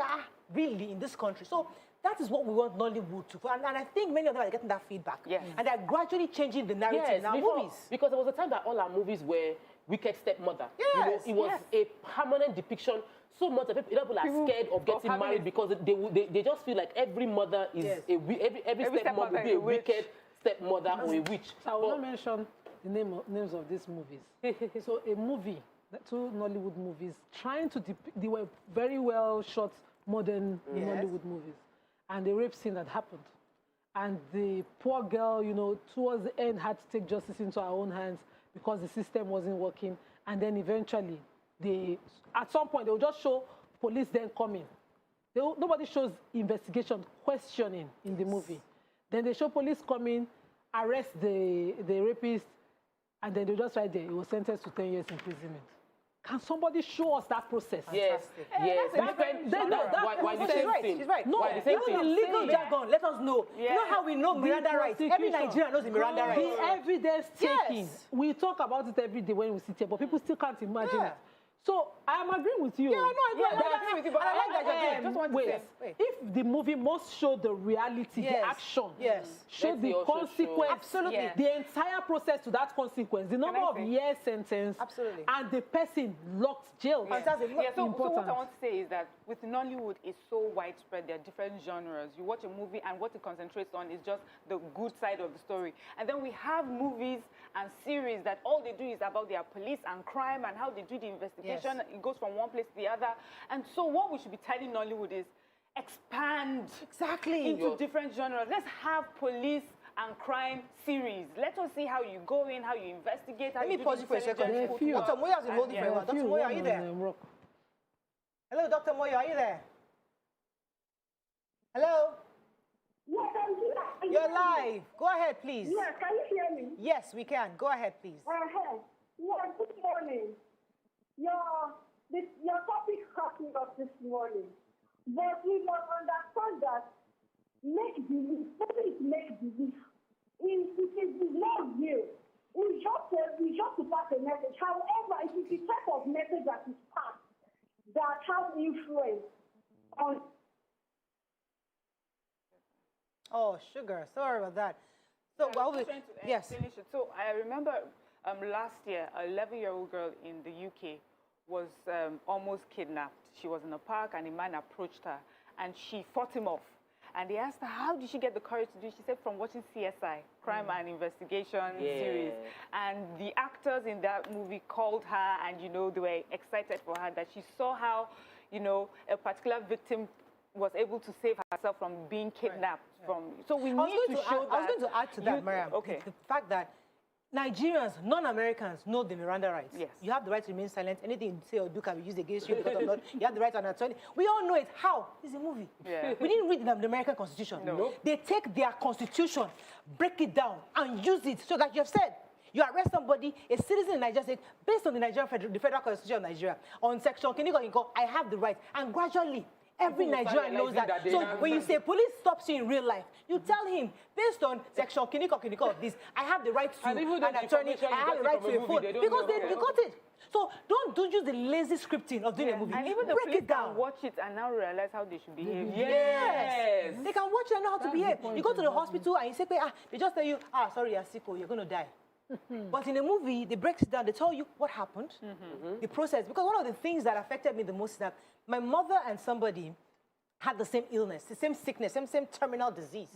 really, in this country? So that is what we want Nollywood to. And I think many of them are getting that feedback. And they're gradually changing the narrative in our movies. Because there was a time that all our movies were wicked stepmother. You know, it was a permanent depiction. so much that people are scared of getting married because they just feel like every mother is every stepmother will be a wicked stepmother or a witch. So I will not mention the names of these movies. So a movie, two Nollywood movies, trying to they were very well shot modern Nollywood movies, and the rape scene that happened. And the poor girl, you know, towards the end had to take justice into her own hands because the system wasn't working. And then eventually, at some point, they will just show police then coming. Nobody shows investigation, questioning in the movie. Then they show police coming, arrest the rapist, and then they just right there. He was sentenced to 10 years imprisonment. Can somebody show us that process? Yes, yes. She's right. No, even the legal jargon, let us know. You know how we know Miranda rights? Every Nigerian knows the Miranda rights. The evidence taking. We talk about it every day when we sit here, but people still can't imagine it. So I am agreeing with you. Yeah, I agree with you. But I like that just want to say, if the movie must show the reality, the action, show the consequence, absolutely, the entire process to that consequence, the number of years sentence, absolutely, and the person locked jail. Fantastic. So what I want to say is that with Nollywood, it's so widespread. There are different genres. You watch a movie, and what it concentrates on is just the good side of the story. And then we have movies and series that all they do is about their police and crime and how they do the investigation. It goes from one place to the other. And so what we should be telling Nollywood is expand into different genres. Let's have police and crime series. Let us see how you go in, how you investigate, how Let you me pause you for a second. Dr. Moyo has been holding very well. Dr. Moyo, are you there? Hello, Dr. Moyo, are you there? Hello? Yes, I'm here. You're live. Go ahead, please. Yes, can you hear me? Yes, we can. Go ahead, please. Yeah, good morning. Your topic caught me up this morning. But we must understand that make-believe, make-believe, it is not real. It's just to pass a message. However, it is the type of message that is passed that has influence on... Oh, sugar. Sorry about that. So, yes. So I remember last year, an 11-year-old girl in the UK was almost kidnapped. She was in a park and a man approached her and she fought him off. And they asked her, how did she get the courage to do it? She said, from watching CSI, Crime and Investigation series. And the actors in that movie called her and, you know, they were excited for her that she saw how, you know, a particular victim was able to save herself from being kidnapped. So we need to show that. I was going to add to that, Mariam. Okay. The fact that Nigerians, non-Americans, know the Miranda rights. Yes. You have the right to remain silent. Anything you say or do can be used against you because of not. You have the right to an attorney. We all know it. How? It's a movie. Yeah. We didn't read the American Constitution. No. They take their Constitution, break it down, and use it. So that you have said, you arrest somebody, a citizen in Nigeria said, based on the Federal Constitution of Nigeria, on Section Kiniko, I have the right. And gradually, every Nigerian knows that. So when you say police stops you in real life, you tell him, based on Section Kiniko of this, I have the right to an attorney, I have the right to a phone. Because you got it. So don't use the lazy scripting of doing a movie. And even the police can watch it and now realize how they should behave. Yes. They can watch it and know how to behave. You go to the hospital and you say, they just tell you, sorry, you're sick or you're going to die. But in a movie, they break it down. They tell you what happened, the process. Because one of the things that affected me the most is that my mother and somebody had the same illness, the same sickness, same terminal disease.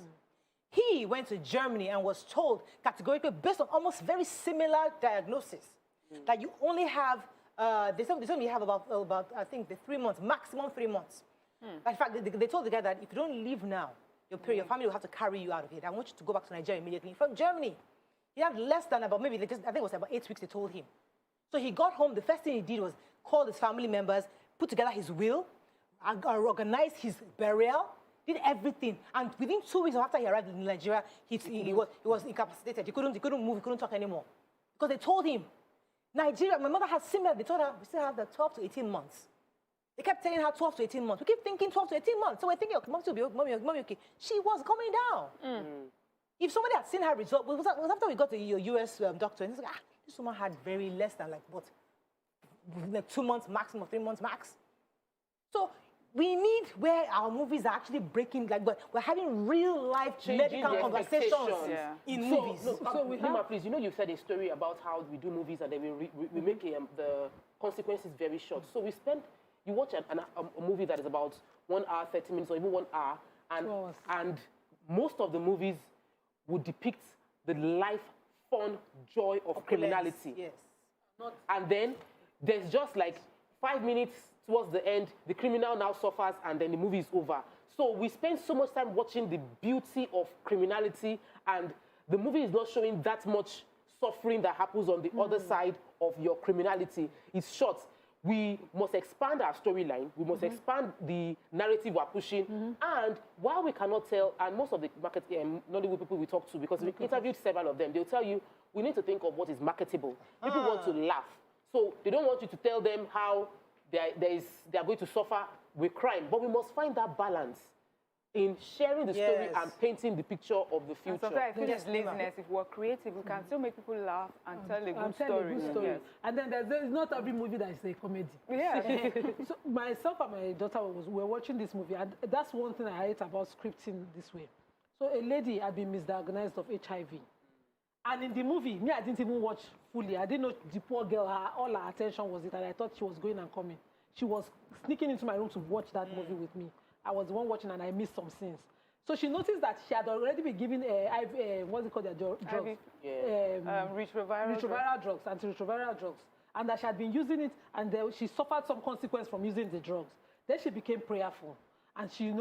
He went to Germany and was told categorically, based on almost very similar diagnosis, that you only have, they told me you have about I think, the 3 months, maximum 3 months. In fact, they told the guy that if you don't leave now, your family will have to carry you out of it. I want you to go back to Nigeria immediately. From Germany. He had less than about, maybe, I think it was about 8 weeks they told him. So he got home, the first thing he did was call his family members, put together his will, organized his burial, did everything. And within 2 weeks after he arrived in Nigeria, he was incapacitated. He couldn't move, he couldn't talk anymore. Because they told him, Nigeria, my mother had similar, they told her, we still have the 12 to 18 months. They kept telling her 12 to 18 months. We keep thinking 12 to 18 months. So we're thinking, okay, mommy, okay. She was coming down. If somebody had seen her result, it was after we got to your US doctor, and he's like, this woman had very less than like 2 months maximum, 3 months max. So we need where our movies are actually breaking, but we're having real life medical conversations in movies. Nima, please, you know you said a story about how we do movies and then we make the consequences very short. So we spend you watch a movie that is about 1 hour, 30 minutes, or even 1 hour, and most of the movies would depict the life, fun, joy of criminality. Yes. And then there's just like 5 minutes towards the end, the criminal now suffers, and then the movie is over. So we spend so much time watching the beauty of criminality, and the movie is not showing that much suffering that happens on the other side of your criminality. It's short. We must expand our storyline. We must expand the narrative we're pushing. And while we cannot tell, and most of the market Nollywood people we talk to, because we interviewed several of them, they'll tell you, we need to think of what is marketable. People want to laugh. So they don't want you to tell them how they are going to suffer with crime. But we must find that balance in sharing the story and painting the picture of the future. And sometimes I feel it's laziness. If we're creative, we can still make people laugh and tell a good story. Yes. And then there's not every movie that is a comedy. Yeah. So myself and my daughter were watching this movie, and that's one thing I hate about scripting this way. So a lady had been misdiagnosed of HIV. And in the movie, me, I didn't even watch fully. I didn't know the poor girl, all her attention was it, and I thought she was going and coming. She was sneaking into my room to watch that movie with me. I was the one watching, and I missed some scenes. So she noticed that she had already been given what's it called, the drugs? Retroviral drugs, antiretroviral drugs. And that she had been using it, and she suffered some consequence from using the drugs. Then she became prayerful. And she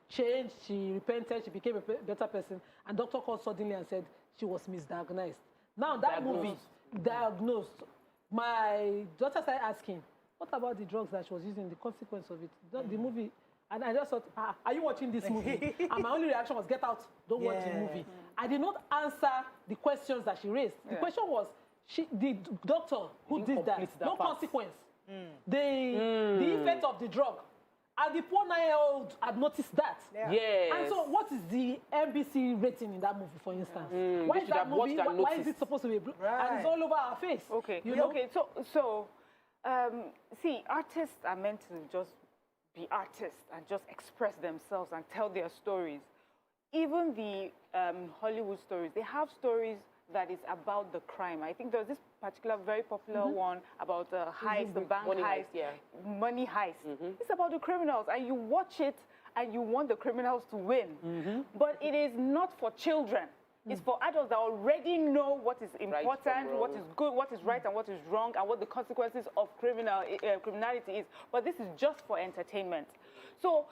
changed, she repented, she became a better person. And doctor called suddenly and said she was misdiagnosed. Now that movie, diagnosed, my daughter started asking, what about the drugs that she was using, the consequence of it? The movie. And I just thought, are you watching this movie? And my only reaction was, get out, don't watch the movie. I did not answer the questions that she raised. The question was, the doctor who did that, no consequence. The effect of the drug. And the poor 9-year-old had noticed that. Yes. And so what is the NBC rating in that movie, for instance? Why is that movie, why is it supposed to be blue? And it's all over our face. Okay, you know? Okay. So see, artists are meant to just be artists and just express themselves and tell their stories. Even the Hollywood stories, they have stories that is about the crime. I think there's this particular very popular one about the heist, the bank heist, money heist. It's about the criminals, and you watch it and you want the criminals to win. But it is not for children. It's for adults that already know what is important, what is good, what is right and what is wrong, and what the consequences of criminality is. But this is just for entertainment. So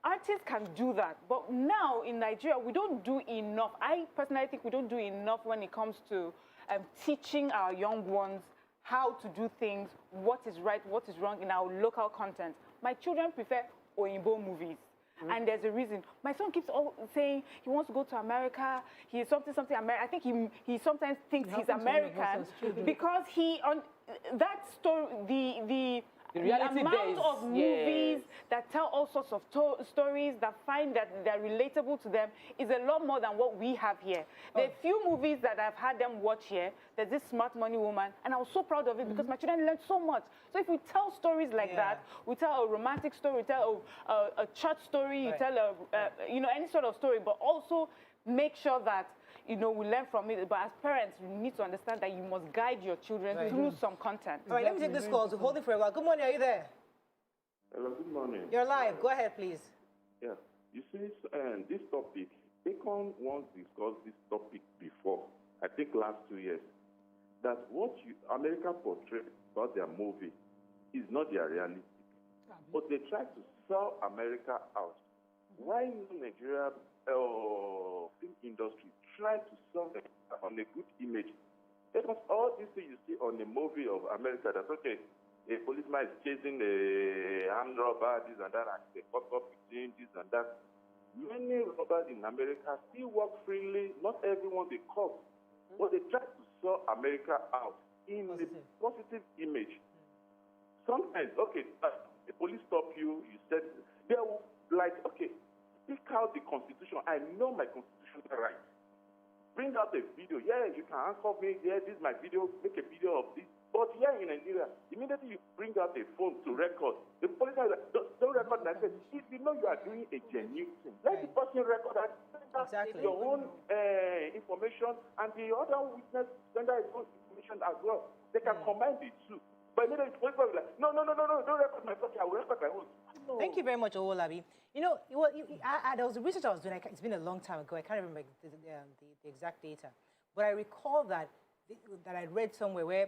artists can do that. But now in Nigeria, we don't do enough. I personally think we don't do enough when it comes to teaching our young ones how to do things, what is right, what is wrong in our local content. My children prefer Oyinbo movies. And there's a reason. My son keeps saying he wants to go to America. He is something American. I think he sometimes thinks he's American because that story, the amount of movies that tell all sorts of stories that find that they're relatable to them is a lot more than what we have here. There are few movies that I've had them watch here. There's this Smart Money Woman, and I was so proud of it because my children learned so much. So if we tell stories like that, we tell a romantic story, we tell a church story, you tell any sort of story, but also make sure that we learn from it. But as parents, you need to understand that you must guide your children through some content. All right, let me take this call. So hold it for a while. Good morning. Are you there? Hello, good morning. You're live. Go ahead, please. Yeah. You see, this topic, Akon once discussed this topic before, I think last 2 years, that what America portrayed about their movie is not their reality. But they try to sell America out. Why Nigeria film industry try to sell them on a good image? Because all these things you see on the movie of America, that's okay. A policeman is chasing a armed robber, this and that, and they cut off between this and that. Many robbers in America still walk freely. Not everyone they caught, but they try to sell America out in the positive image. Sometimes, okay, the police stop you. You said they will like, okay, pick out the Constitution. I know my constitutional right. Bring out a video. Yeah, you can handcuff me. Yeah, this is my video. Make a video of this. But here in Nigeria, immediately you bring out a phone to record. The police are like, don't record that. If you know you are doing a genuine thing, let the person record that. Your own information, and the other witness send their own information as well. They can combine the two. But then it's like, no, don't record my talking. I will record my own. No. Thank you very much, Owolabi. There was a research I was doing. It's been a long time ago. I can't remember the exact data. But I recall that I read somewhere where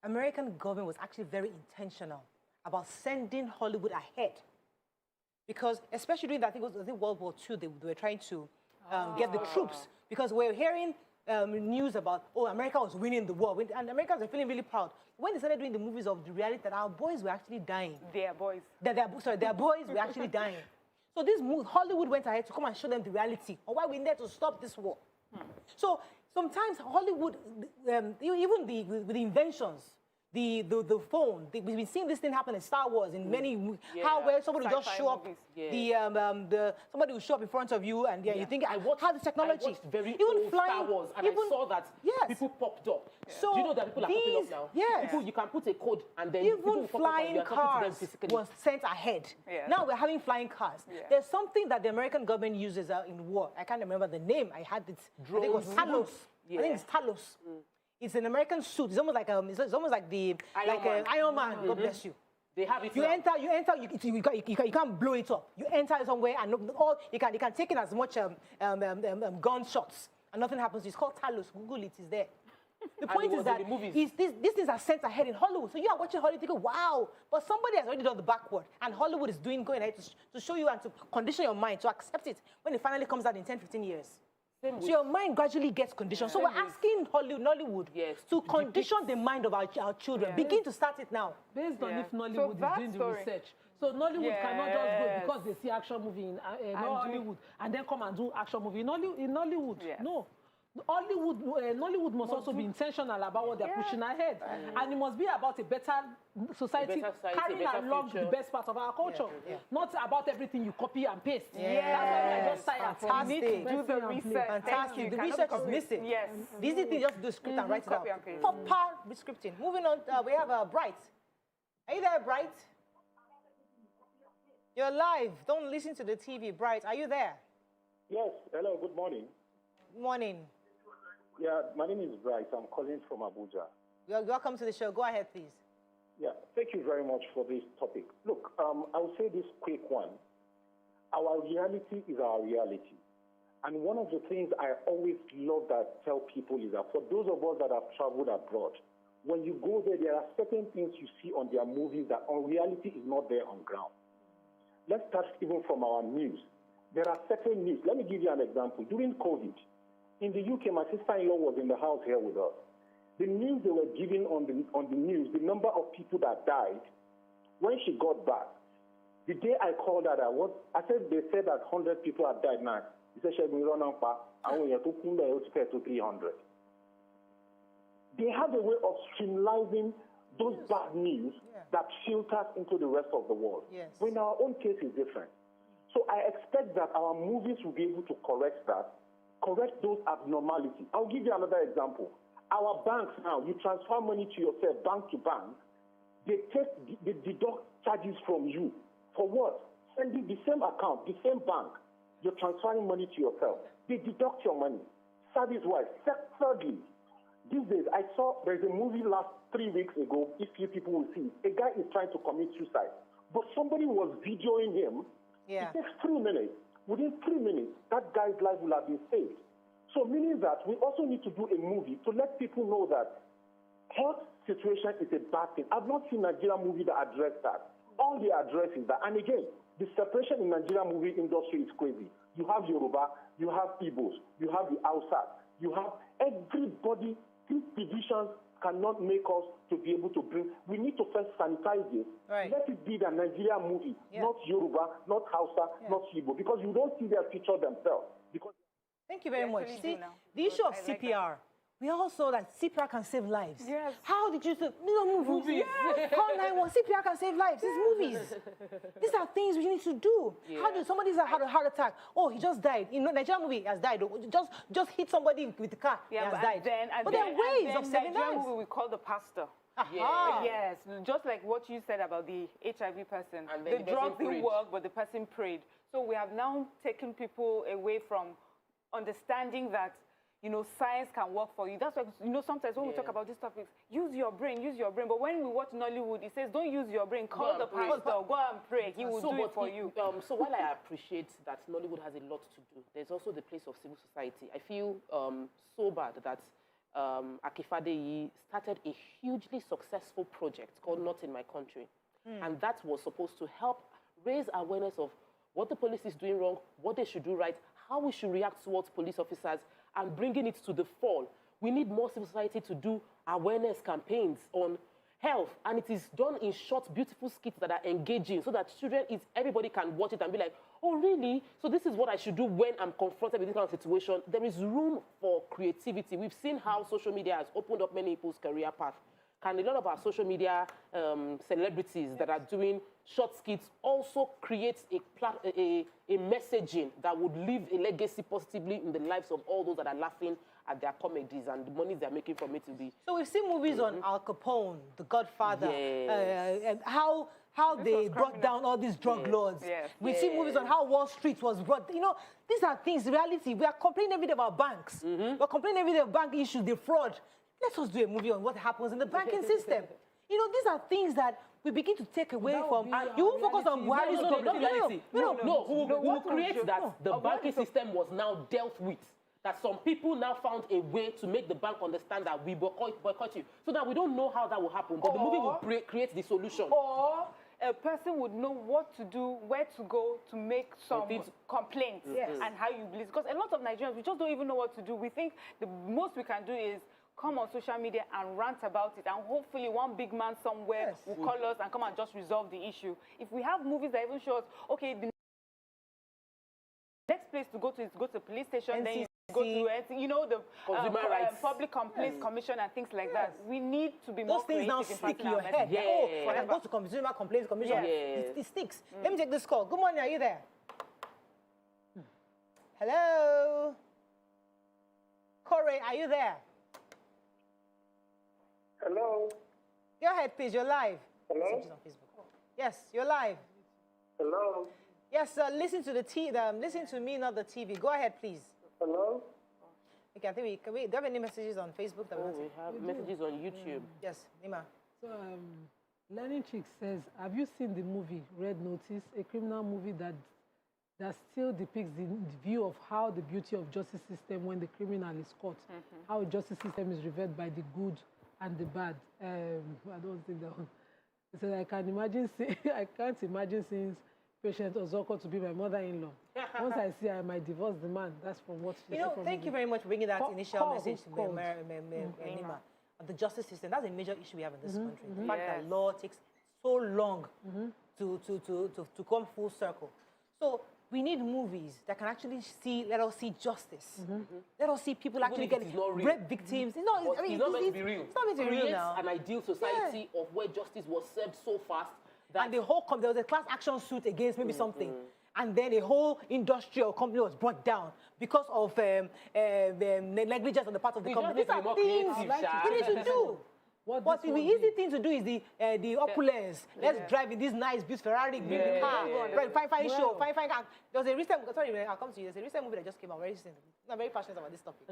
American government was actually very intentional about sending Hollywood ahead. Because especially during, I think World War II, they were trying to get the troops. Because we're hearing news about, America was winning the war. And Americans are feeling really proud. When they started doing the movies of the reality that our boys were actually dying. Their boys. Their boys were actually dying. So this Hollywood went ahead to come and show them the reality of why we need to stop this war. So sometimes Hollywood, even with the inventions, the phone, we've been seeing this thing happen in Star Wars, in many, where somebody will just show up, somebody will show up in front of you, and you think, how the technology. I watched very old Star Wars, and I saw that people popped up. So do you know that people are popping up now? Yes. People, you can put a code, and then even flying cars was sent ahead. Yeah. Now we're having flying cars. Yeah. There's something that the American government uses in war. I can't remember the name. I had it. I think it was Talos. I think it's Talos. It's an American suit. It's almost like the Iron Man. God bless you. They have it. You enter. You can't blow it up. You enter somewhere and you can take in as much gunshots and nothing happens. It's called Talos. Google it. It's there. The point is that these things are sent ahead in Hollywood. So you are watching Hollywood, you go, wow. But somebody has already done the backward. And Hollywood is going ahead to show you and to condition your mind to accept it when it finally comes out in 10, 15 years. So your mind gradually gets conditioned. So we're asking Nollywood to condition the mind of our children. Begin to start it now. Based on if Nollywood is doing the research. So Nollywood cannot just go because they see action movie in Hollywood and then come and do action movie in Nollywood. No. Nollywood must also be intentional about what they're pushing ahead. And it must be about a better society, carrying along the best part of our culture. Not about everything you copy and paste. That's why I just tired from need to do the research. Fantastic. The research is missing. Yes. The easy thing, just do the script and write it out. Proper scripting. Moving on, we have Bright. Are you there, Bright? You're live. Don't listen to the TV. Bright, are you there? Yes. Hello, good morning. Good morning. Yeah, my name is Bryce. I'm calling from Abuja. Welcome to the show. Go ahead, please. Yeah, thank you very much for this topic. Look, I will say this quick one. Our reality is our reality. And one of the things I always love that tell people is that for those of us that have traveled abroad, when you go there are certain things you see on their movies that on reality is not there on ground. Let's start even from our news. There are certain news. Let me give you an example. During COVID, in the UK, my sister-in-law was in the house here with us. The news they were giving on the news, the number of people that died, when she got back, the day I called her, they said that 100 people have died now. He said, to 300. They have a way of streamlining those bad news that filters into the rest of the world. Yes. But in our own case, it's different. So I expect that our movies will be able to correct those abnormalities. I'll give you another example. Our banks now, you transfer money to yourself, bank to bank, they deduct charges from you. For what? Sending the same account, the same bank, you're transferring money to yourself. They deduct your money. Service-wise. Thirdly, these days, I saw there's a movie last 3 weeks ago, if few people will see, a guy is trying to commit suicide. But somebody was videoing him. Yeah. It takes 3 minutes. Within 3 minutes, that guy's life will have been saved. So meaning that we also need to do a movie to let people know that health situation is a bad thing. I've not seen a Nigerian movie that address that. All they address is that. And again, the separation in Nigerian movie industry is crazy. You have Yoruba, you have Igbos, you have the Hausa, you have everybody. These divisions cannot make us to be able to bring. We need to first sanitize this. Right. Let it be the Nigerian movie, not Yoruba, not Hausa, not Igbo, because you don't see their feature themselves. Because thank you very much. See, the issue of CPR, we all saw that CPR can save lives. Yes. How did you say, movies? Yes. Call 911, CPR can save lives. It's movies. These are things we need to do. Yeah. How did somebody's had a heart attack? Oh, he just died. In Nigerian movie, he has died. Just hit somebody with the car, he has died. But there are ways of saving lives. Movie we call the pastor. Yes, just like what you said about the HIV person. And the drugs didn't work, but the person prayed. So we have now taken people away from understanding that you know, science can work for you. That's why, you know, sometimes when we talk about these topics, use your brain. But when we watch Nollywood, it says, don't use your brain. Call the pastor, go and pray. He will do it for you. So while I appreciate that Nollywood has a lot to do, there's also the place of civil society. I feel so bad that Akifadeyi started a hugely successful project called Not in My Country. And that was supposed to help raise awareness of what the police is doing wrong, what they should do right, how we should react towards police officers, and bringing it to the fore. We need more civil society to do awareness campaigns on health, and it is done in short, beautiful skits that are engaging so that everybody can watch it and be like, oh, really? So this is what I should do when I'm confronted with this kind of situation. There is room for creativity. We've seen how social media has opened up many people's career path. Can a lot of our social media celebrities that are doing short skits also create a messaging that would leave a legacy positively in the lives of all those that are laughing at their comedies and the money they're making from it to be. So we've seen movies on Al Capone, The Godfather, and how they brought down all these drug lords. We've seen movies on how Wall Street was brought. You know, these are things, reality. We are complaining every day about banks. We're complaining every day about bank issues, the fraud. Let us do a movie on what happens in the banking system. You know, these are things that we begin to take away from. You won't focus on Buhari's reality. Who creates that the banking system was now dealt with. That some people now found a way to make the bank understand that we boycott you. So that we don't know how that will happen, but the movie will create the solution. Or a person would know what to do, where to go to make some complaints and how you release. Because a lot of Nigerians, we just don't even know what to do. We think the most we can do is come on social media and rant about it, and hopefully one big man somewhere will call us and come and just resolve the issue. If we have movies that even show us, okay, the next place to go to is go to the police station, then you go to, you know, the Public Complaints Commission and things like that. We need to be more creative. Those things now stick in your head. Oh, when I go to Consumer Complaints Commission, it sticks. Let me take this call. Good morning, are you there? Hello? Corey, are you there? Hello. Go ahead, please. You're live. Hello. Yes, you're live. Hello. Yes, listen to listen to me, not the TV. Go ahead, please. Hello. Okay, I think do we have any messages on Facebook? That we have messages on YouTube. Yes, Nima. So, Learning Chick says, have you seen the movie Red Notice, a criminal movie that still depicts the view of how the beauty of justice system when the criminal is caught, how a justice system is revered by the good and the bad. I don't think that one. So I can't imagine seeing Patient Ozoko to be my mother-in-law. Once I see her, I might divorce the man. That's from what she said. Thank you very much for bringing that initial message to Nima. The justice system, that's a major issue we have in this country. The fact that law takes so long to come full circle. So we need movies that can actually let us see justice. Let us see people actually get rape victims. It's not meant to be real. It's not meant to be real now. An ideal society of where justice was served so fast. And there was a class action suit against maybe something. And then a whole industrial company was brought down because of negligence on the part of the company. These are things we need to do. But the easy thing to do is the opulence. Let's drive in this nice, beautiful Ferrari, big car, fine show, fine car. There's a recent, sorry, I'll come to you. There's a recent movie that just came out very recently. I'm very passionate about this topic.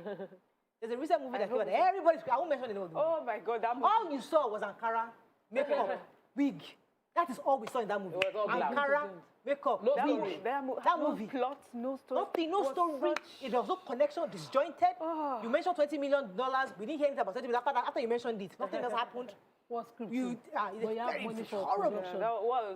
There's a recent movie that came out. I won't mention the name of the movie. Oh my God, that movie. All you saw was Ankara, makeup, wig. That is all we saw in that movie. Ankara, makeup, wig. That movie. Plot, no story. Nothing, no story. There was no connection, disjointed. You mentioned $20 million. We didn't hear anything about $20 million. After you mentioned it, nothing else happened. What's scripted? It's horrible.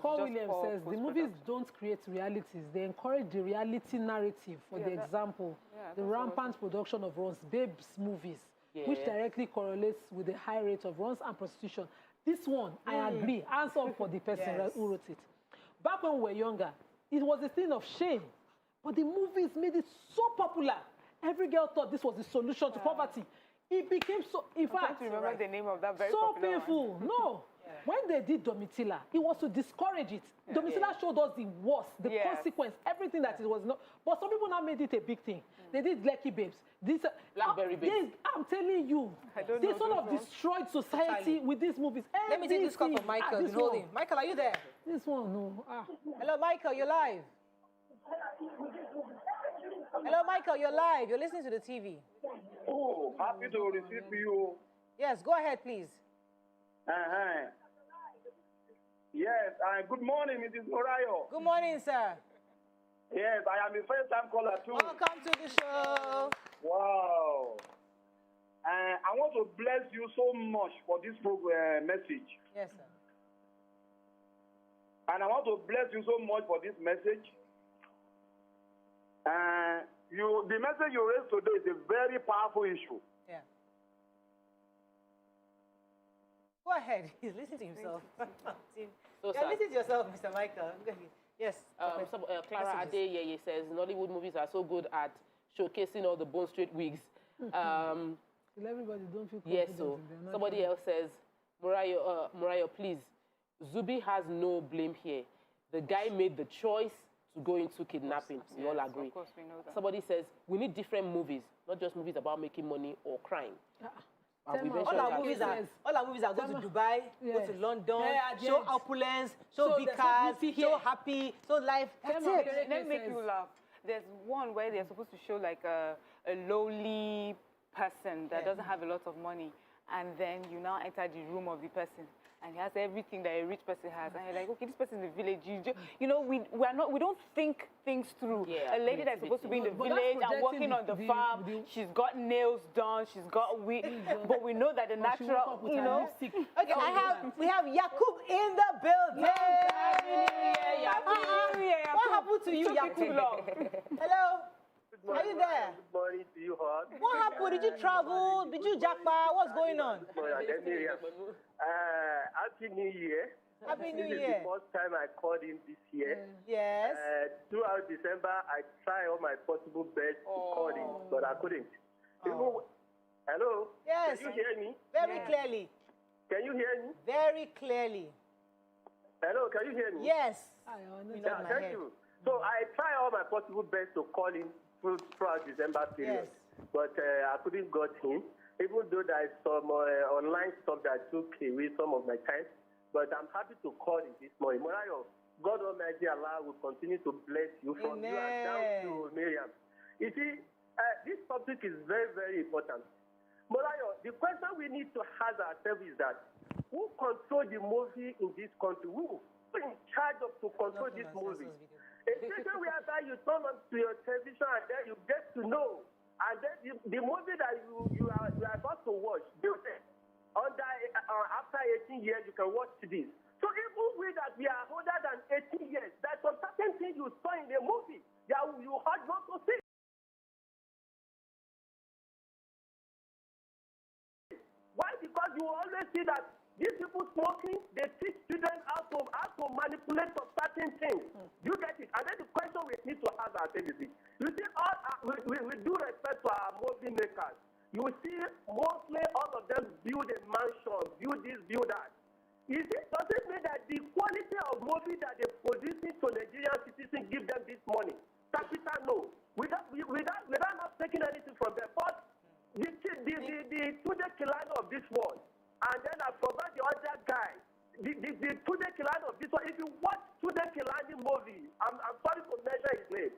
Paul Williams says the movies don't create realities. They encourage the reality narrative. For the example, the rampant production of Ron's Babes movies, which directly correlates with the high rate of runs and prostitution. This one, I agree. Hands up for the person who wrote it. Back when we were younger, it was a thing of shame. But the movies made it so popular. Every girl thought this was the solution to poverty. It became so, in fact, to remember the name of that very so popular painful. one. No. When they did Domitila, it was to discourage it. Domitila showed us the worst, the consequence, everything that it was not. But some people now made it a big thing. They did Lucky Babes. This Blackberry Babes. I'm telling you, they sort of destroyed society with these movies. Let me take this call from Michael. Michael, are you there? This one, no. Hello, Michael, you're live. Hello, Michael, you're live. You're listening to the TV. Oh, happy to receive you. Yes, go ahead, please. Yes, good morning, Mrs. Morayo. Good morning, sir. Yes, I am a first-time caller too. Welcome to the show. Wow. I want to bless you so much for this program message. Yes, sir. And I want to bless you so much for this message. The message you raised today is a very powerful issue. Yeah. Go ahead. He's listening to himself. Listen to yourself, Mr. Michael. Yes. Clara Adeyeye says Nollywood movies are so good at showcasing all the Bone Street wigs. Everybody don't feel yes, so somebody else says, Morayo, please, Zuby has no blame here. The guy made the choice to go into kidnapping. We all agree. Of course, we know that. Somebody says, we need different movies, not just movies about making money or crime. All our movies are go to Dubai, go to London, show opulence, show big cars, show happy, show life. That's it. Let me make you laugh. There's one where they're supposed to show like a lowly person that doesn't have a lot of money, and then you now enter the room of the person, and he has everything that a rich person has, and you're like, okay, this person in the village, you know, we don't think things through. A lady that's supposed to be in the village and working on the farm, she's got nails done, she's got wheat, but we know that the natural, you know. Okay, we have Yakub in the building. What happened to you, Yakub? Hello. Are you there? Good morning to you all. What happened? Did you travel? Did you jackpot? What's going on? Happy New Year. Happy New This Year. is the first time I called in this year. Yes. Throughout December, I tried all my possible best to call in, but I couldn't. Hello? Yes. Can you hear me? Very clearly. Can you hear me? Very clearly. Hello, can you hear me? Yes. Thank you. So I tried all my possible best to call in throughout December period, but I couldn't get in, even though there is some online stuff that took away some of my time. But I'm happy to call in this morning. Morayo, God Almighty Allah will continue to bless you from you and down to Miriam. You see, this topic is very, very important. Morayo, the question we need to ask ourselves is that who controls the movie in this country? Who is in charge of to control this movie? Especially whereby you turn on to your television and then you get to know, and then the movie that you are about to watch, after 18 years you can watch this. So even we that we are older than 18 years, there's some certain things you saw in the movie that you had not to see. Why? Because you always see that these people smoking, they teach children how to manipulate some certain things. You get it? And then the question we need to ask ourselves is, you see, with due respect to our movie makers, you see mostly all of them build a mansion, build this, build that. Does it mean that the quality of movie that they're producing to Nigerian citizens give them this money? Capital, no. Without not taking anything from them. But the Tunde Kilano of this world, and then I forgot the other guy, the Tunde Kilano of this one. If you watch Tunde Kilani movie, I'm sorry to measure his name.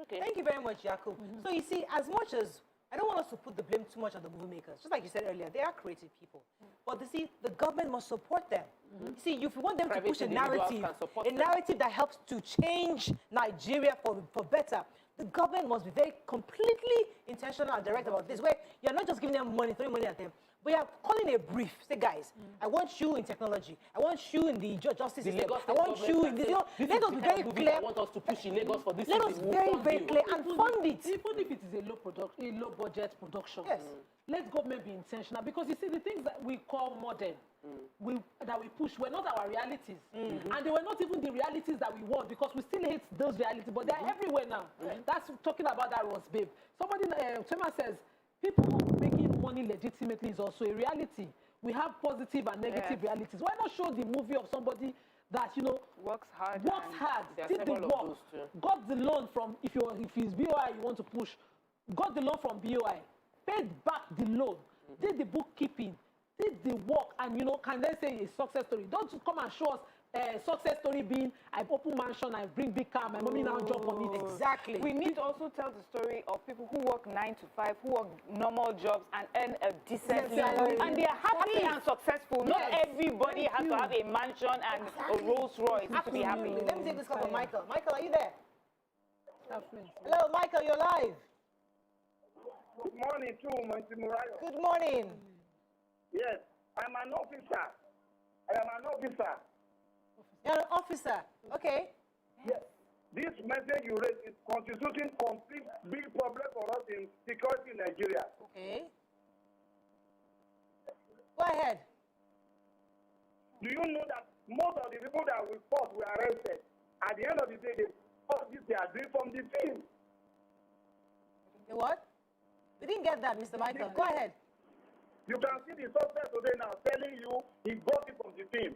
Thank you very much, Yakub. So you see, as much as I don't want us to put the blame too much on the movie makers, just like you said earlier, they are creative people. But you see, the government must support them. You see, if you want them to push a narrative that helps to change Nigeria for better, the government must be very completely intentional and direct about this, where you're not just giving them money, throwing money at them, but you're calling a brief. Say, guys, I want you in technology. I want you in the justice system. I want you in this. You know, let us be very clear. I want us to push in Lagos for this. Let us very, very clear and fund it. Even if it is a low budget production, let government be intentional, because you see the things that we call modern, that we push were not our realities, and they were not even the realities that we want, because we still hate those realities, but they're everywhere now. That's talking about that Ross babe. Somebody, Chema says, people making money legitimately is also a reality. We have positive and negative realities. Why not show the movie of somebody that, you know, works hard, did the work, got the loan from, if it's BOI you want to push, got the loan from BOI, paid back the loan, did the bookkeeping, did the work, and, you know, can then say a success story. Don't come and show us success story being I open mansion, I bring big car, my mommy now jump on it. Exactly. We need to also tell the story of people who work 9 to 5, who work normal jobs and earn a decent salary. And they are happy and successful. Not everybody has to have a mansion and a Rolls Royce to be happy. Let me take this call from Michael. Michael, are you there? Hello, Michael, you're live. Good morning, too, Mr. Murayo. Good morning. Yes, I'm an officer. I am an officer. You're an officer. Okay. Yes. This message you raised is constituting complete big problem for us in security in Nigeria. Okay. Go ahead. Do you know that most of the people that we fought were arrested? At the end of the day, all this they are doing from the team. The what? We didn't get that, Mr. Michael. Go ahead. You can see the suspect today now telling you he got it from the team.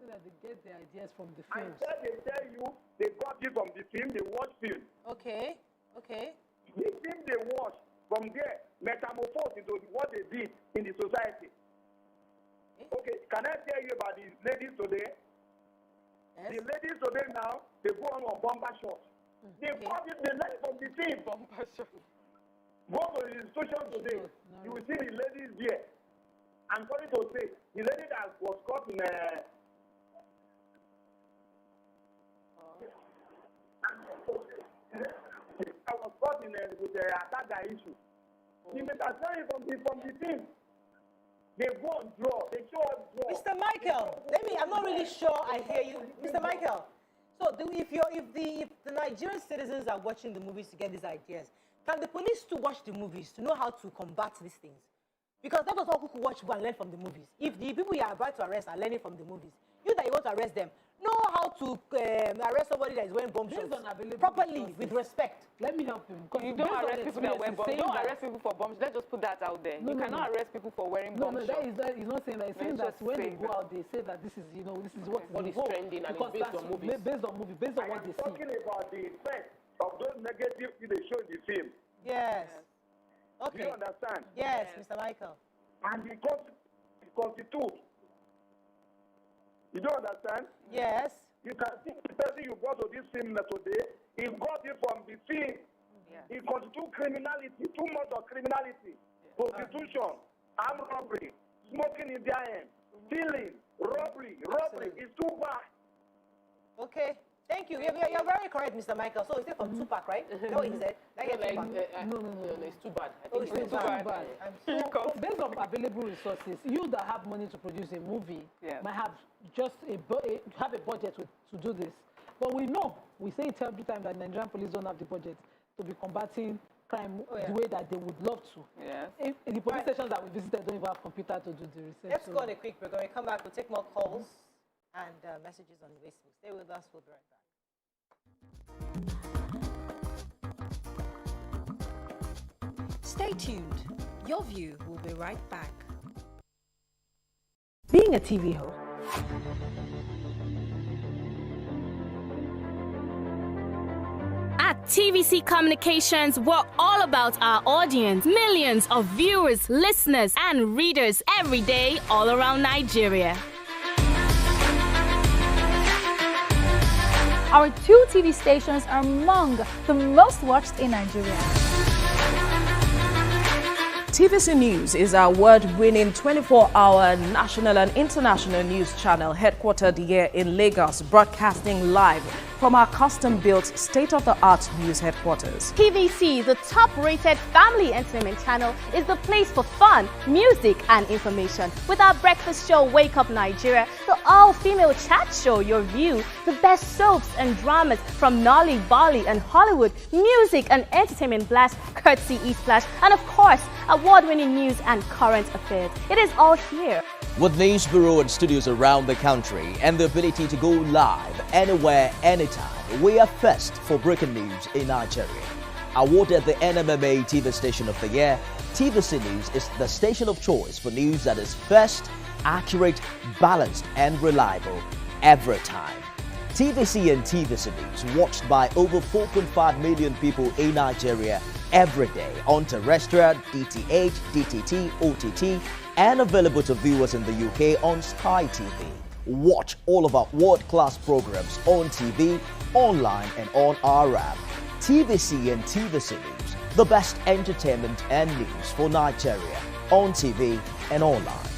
So that they get their ideas from the I films. said they tell you they got it from the team, they watch film. Okay. Okay. The film they watch, from there, metamorphose into what they did in the society. Okay, can I tell you about the ladies today? Yes. The ladies today now, they go on bumper shots. They got it, they learn from the team. Bumper shots. Go to the institution today, you will see the ladies there. I'm sorry to say, the lady that was caught in I was caught in with the Ataga issue. The metaphor from the team. They go and draw. They show us draw. Mr. Michael, I'm not really sure I hear you. Mr. Michael, so if the Nigerian citizens are watching the movies to get these ideas, can the police too watch the movies to know how to combat these things? Because that was all who could watch and learn from the movies. If the people you are about to arrest are learning from the movies, you that you want to arrest them, know how to arrest somebody that is wearing bomb shots properly, with respect. Let me help you. You don't arrest people that wear bombs. Don't arrest people for bombs. Let's just put that out there. You cannot arrest people for wearing bomb shots. He's not saying that. He's saying that when they go out, they say that this is what is trending and it's based on movies. Based on what they see. I'm talking about the effect of those negative things they show in the film. Yes. Okay. Do you understand? Yes, Mr. Michael. And the constitute. You don't understand? Yes. You can see the person you brought to this film today, he got it from the film. Yeah. It constitutes criminality, too much of criminality. Prostitution, armed robbery, smoking in their hand, stealing, robbery. It's too bad. Okay. Thank you. You're very correct, Mr. Michael. So, is it from Tupac, right? Is that what he said? No, it's too bad. I think it's too bad. So, based on available resources, you that have money to produce a movie might have just have a budget to do this. But we know, we say it every time that Nigerian police don't have the budget to be combating crime the way that they would love to. Yes. The police stations that we visited don't even have computer to do the research. Let's go on a quick break. When we come back, we'll take more calls and messages on Facebook. Stay with us. We'll be right back. Stay tuned. Your view will be right back. Being a TV host. At TVC Communications, we're all about our audience. Millions of viewers, listeners, and readers every day all around Nigeria. Our 2 TV stations are among the most watched in Nigeria. TVC News is our award-winning 24-hour national and international news channel headquartered here in Lagos, broadcasting live from our custom-built state-of-the-art news headquarters. TVC, the top-rated family entertainment channel, is the place for fun, music, and information. With our breakfast show, Wake Up Nigeria, the all-female chat show, Your View, the best soaps and dramas from Nolly, Bolly, and Hollywood, music and entertainment blast, courtesy E-Splash, and of course, award-winning news and current affairs. It is all here. With news bureau and studios around the country and the ability to go live anywhere, anytime, we are first for breaking news in Nigeria. Awarded the NMMA TV Station of the Year, TVC News is the station of choice for news that is first, accurate, balanced, and reliable every time. TVC and TVC News watched by over 4.5 million people in Nigeria every day on terrestrial, DTH, DTT, OTT, and available to viewers in the UK on Sky TV. Watch all of our world-class programs on TV, online and on our app. TVC and TVC News, the best entertainment and news for Nigeria, on TV and online.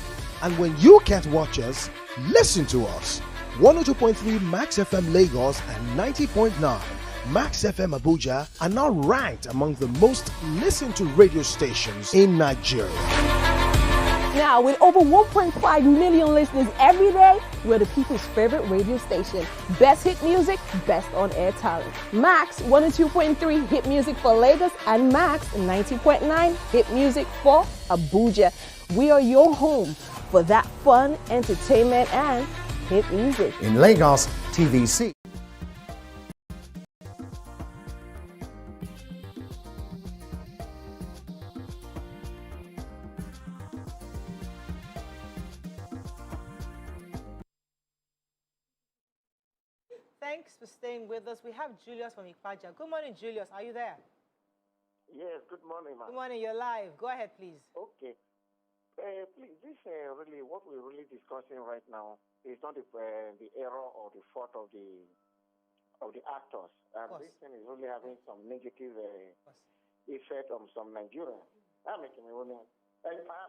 And when you can't watch us, listen to us. 102.3 Max FM Lagos and 90.9 Max FM Abuja are now ranked among the most listened to radio stations in Nigeria. Now, with over 1.5 million listeners every day, we're the people's favorite radio station. Best hit music, best on-air talent. Max 102.3 hit music for Lagos and Max 90.9 hit music for Abuja. We are your home for that fun, entertainment, and hit music. In Lagos, TVC. Thanks for staying with us. We have Julius from Ikpaja. Good morning, Julius. Are you there? Yes, good morning, ma'am. Good morning. You're live. Go ahead, please. Okay. Please, this really what we're really discussing right now is not the error or the fault of the actors. This thing is really having some negative effect on some Nigerians. I'm a Cameroonian.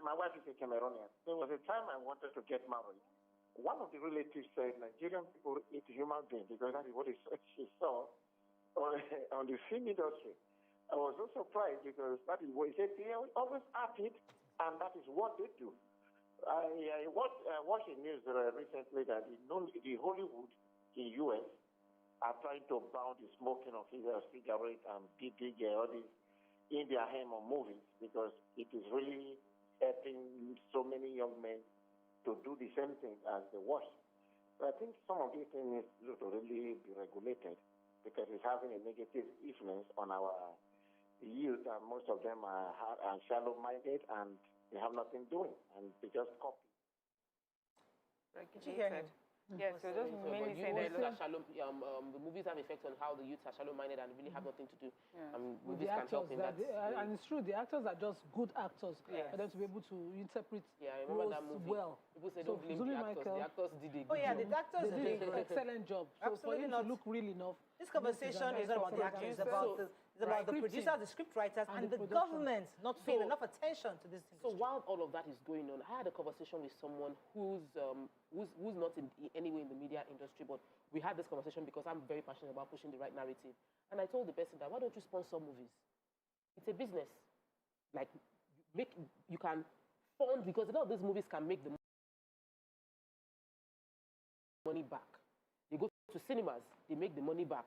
My wife is a Cameroonian. There was a time I wanted to get married. One of the relatives said Nigerian people eat human beings because that is what she saw on the film industry. I was so surprised because that is what he said. They always act it, and that is what they do. I watched the news recently that the Hollywood in U.S. are trying to ban the smoking of cigarettes and big all these in their home or movies because it is really helping so many young men to do the same thing as they watch. So I think some of these things need to really be regulated because it's having a negative influence on our youth, and most of them are shallow-minded and they have nothing doing, and they just copy. Did you hear him? Yes, so just mainly saying that the movies have effect on how the youths are shallow-minded and really have nothing to do. With movies the can help in that. and it's true, the actors are just good actors for them to be able to interpret roles that movie. well. People say don't blame the actors. The actors did a good job. The actors did an excellent job. So for him to look real enough. This conversation is not about the actors, it's about the producers, the script writers, and the government not paying enough attention to this thing. So while all of that is going on, I had a conversation with someone who's not in any way in the media industry, but we had this conversation because I'm very passionate about pushing the right narrative. And I told the person that, why don't you sponsor movies? It's a business. Like, you can fund, because a lot of these movies can make the money back. They go to cinemas, they make the money back.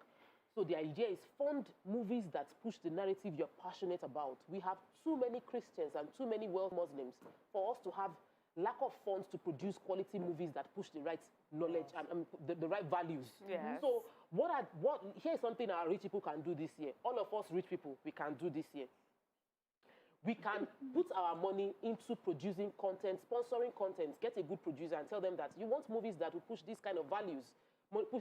So the idea is fund movies that push the narrative you're passionate about. We have too many Christians and too many world Muslims for us to have lack of funds to produce quality movies that push the right knowledge and the right values. Yes. So here's something our rich people can do this year. All of us rich people, we can do this year. We can put our money into producing content, sponsoring content, get a good producer and tell them that you want movies that will push these kind of values,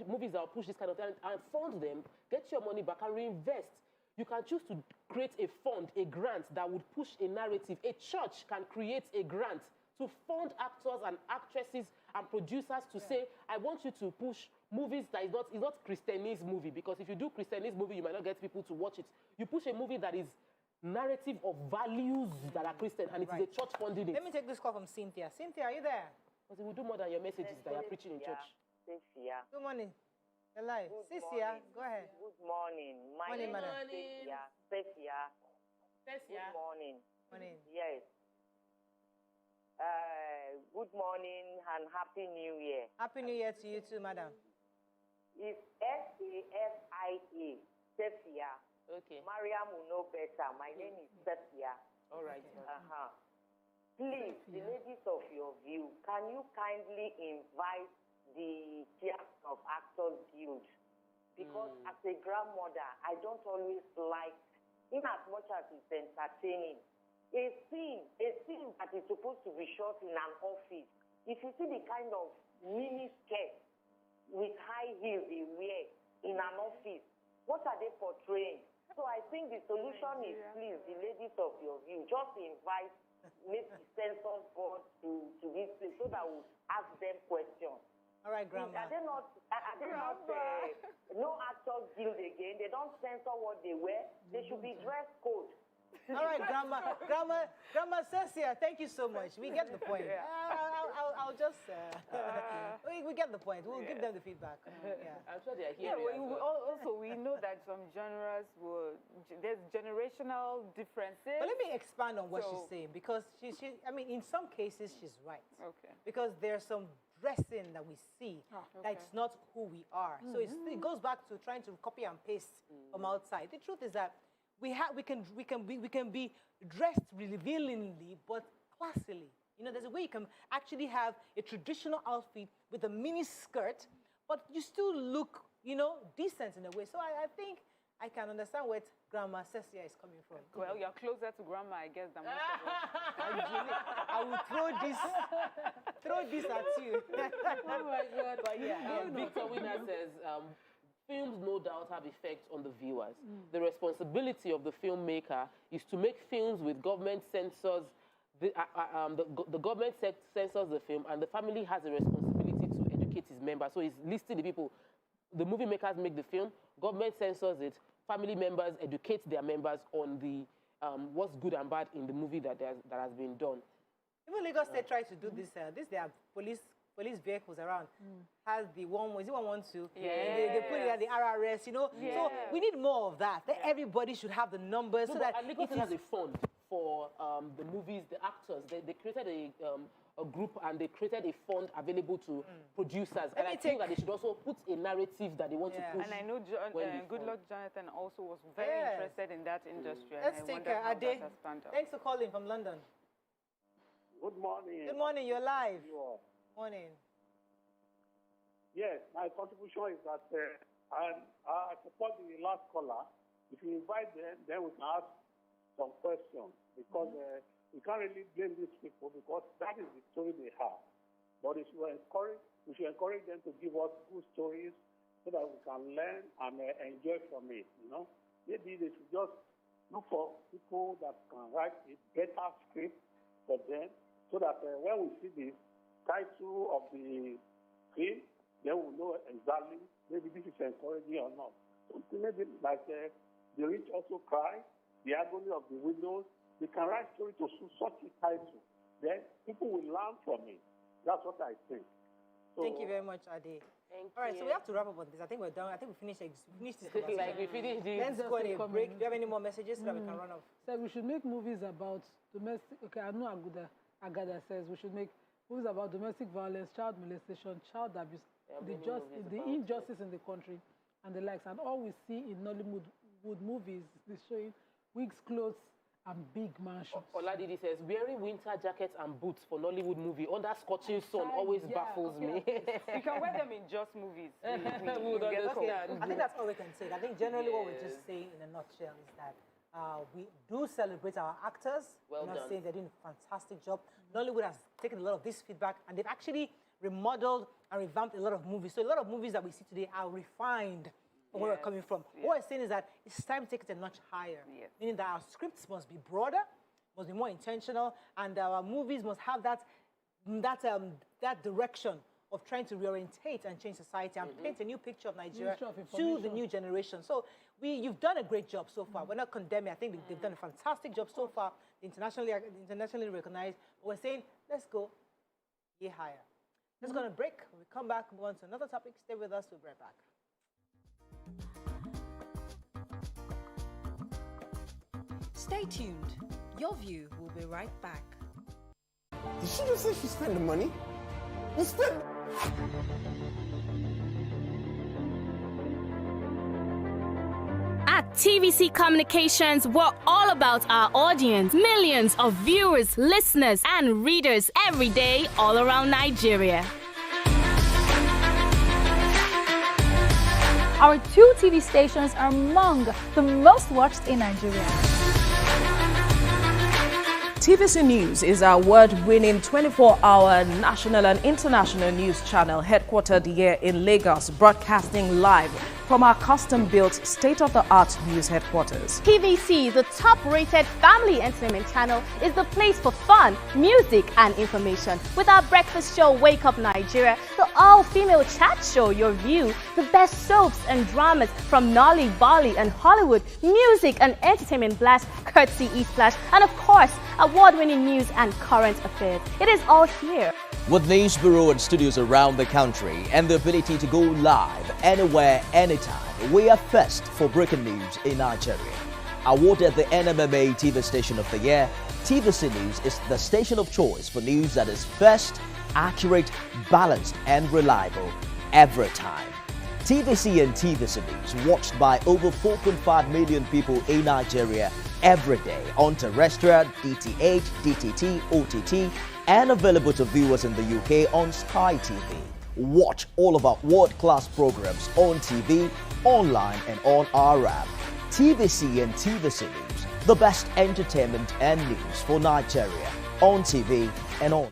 movies that will push this kind of talent, and fund them, get your money back and reinvest. You can choose to create a fund, a grant that would push a narrative. A church can create a grant to fund actors and actresses and producers to say, I want you to push movies that is not Christianese movie, because if you do Christianese movie, you might not get people to watch it. You push a movie that is narrative of values that are Christian, and it is a church funding it. Let me take this call from Cynthia. Cynthia, are you there? Because we do more than your messages that you're preaching in church. Cynthia. Good morning. You're live. Cynthia, go ahead. Good morning. My name is Cynthia. Good morning. Morning. Yes. Good morning and Happy New Year. Happy New Year to you too, madam. It's Safia. Safia. Okay. Mariam will know better. My name is Safia. All right. Please, the ladies of your view, can you kindly invite the chairman of Actors Guild? Because as a grandmother, I don't always like, in as much as it's entertaining, a scene that is supposed to be shot in an office. If you see the kind of mini skirt with high heels they wear in an office, what are they portraying? So I think the solution is, please, the ladies of your view, just invite make the censors board to this place so that we'll ask them questions. All right, Grandma. Are they not no actors guild again? They don't censor what they wear. They should be dress code. All right, Grandma Cecia, thank you so much. We get the point. I'll just, we get the point. We'll give them the feedback. I'm sure they're here. Also, we know that some genres there's generational differences. But let me expand on what she's saying, because I mean, in some cases, she's right. Okay. Because there's some dressing that we see that's not who we are. So it goes back to trying to copy and paste from outside. The truth is that we can be dressed revealingly, but classily. You know, there's a way you can actually have a traditional outfit with a mini skirt, but you still look, you know, decent in a way. So I think I can understand where Grandma Cecia is coming from. Well, you're closer to Grandma, I guess, than most of us. I will throw this at you. Oh my God! But yeah, Victor Winner says, films no doubt have effect on the viewers. The responsibility of the filmmaker is to make films with government censors. The government censors the film, and the family has a responsibility to educate his members. So he's listing the people. The movie makers make the film, government censors it, family members educate their members on the what's good and bad in the movie that has been done. Even Lagos State tried to do this. There are police vehicles around. Has the 112? Yeah. They put it at the RRS. You know. Yeah. So we need more of that. Everybody should have the numbers, so that Lagos State has a fund for the movies, the actors. They created a group, and they created a fund available to producers. And I think that they should also put a narrative that they want to push. And I know Goodluck Jonathan also was very interested in that industry. Let's take Ade. Thanks for calling from London. Good morning. Good morning. You're live. Morning. Yes, my contribution is that I support the last caller. If you invite them, then we can ask some questions, because we can't really blame these people, because that is the story they have. But we should encourage them to give us good stories so that we can learn and enjoy from it. You know, maybe they should just look for people that can write a better script for them, so that when we see the title of the film, then we'll know exactly maybe this is encouraging or not. Something maybe like The Rich Also Cry, The Agony of the Widows. They can write story to such a title. Then people will learn from it. That's what I think. So, thank you very much, Ade. All right, so we have to wrap up on this. I think we're done. I think we finished this conversation. Like we finished this. Let's go on a break. Do you have any more messages so that we can run off? So we should make movies about domestic. Okay, I know Agada says we should make movies about domestic violence, child molestation, child abuse, the injustice in the country, and the likes. And all we see in Nollywood movies is showing wigs, clothes, and big mansions. Oladidi says, wearing winter jackets and boots for Nollywood movie under scorching sun always baffles me. You can wear them in just movies. I think that's all we can say. I think generally what we're just saying in a nutshell is that we do celebrate our actors. We're not saying they're doing a fantastic job. Nollywood has taken a lot of this feedback, and they've actually remodeled and revamped a lot of movies. So a lot of movies that we see today are refined from where we're coming from. What we're saying is that it's time to take it a notch higher, meaning that our scripts must be broader, must be more intentional, and our movies must have that direction of trying to reorientate and change society and paint a new picture of Nigeria to the new generation. So you've done a great job so far. We're not condemning. I think they've done a fantastic job so far, internationally recognized. But we're saying, let's go higher. Let's go on a break. When we come back, move on to another topic. Stay with us. We'll be right back. Stay tuned. Your View will be right back. Did she just say she spent the money? You spent... At TVC Communications, we're all about our audience. Millions of viewers, listeners, and readers every day, all around Nigeria. Our 2 TV stations are among the most watched in Nigeria. TVC News is our award-winning 24-hour national and international news channel headquartered here in Lagos, broadcasting live from our custom-built state-of-the-art news headquarters. TVC, the top-rated family entertainment channel, is the place for fun, music, and information. With our breakfast show, Wake Up Nigeria, the all-female chat show, Your View, the best soaps and dramas from Nolly, Bolly, and Hollywood, music and entertainment blast, courtesy E-Splash, and of course, award-winning news and current affairs. It is all here. With news bureau and studios around the country and the ability to go live anywhere, anytime, we are first for breaking news in Nigeria. Awarded the NMMA TV Station of the Year, TVC News is the station of choice for news that is first, accurate, balanced, and reliable every time. TVC and TVC News watched by over 4.5 million people in Nigeria every day on terrestrial, DTH, DTT, OTT, and available to viewers in the UK on Sky TV. Watch all of our world-class programs on TV, online, and on our app. TVC and TVC News, the best entertainment and news for Nigeria on TV and on.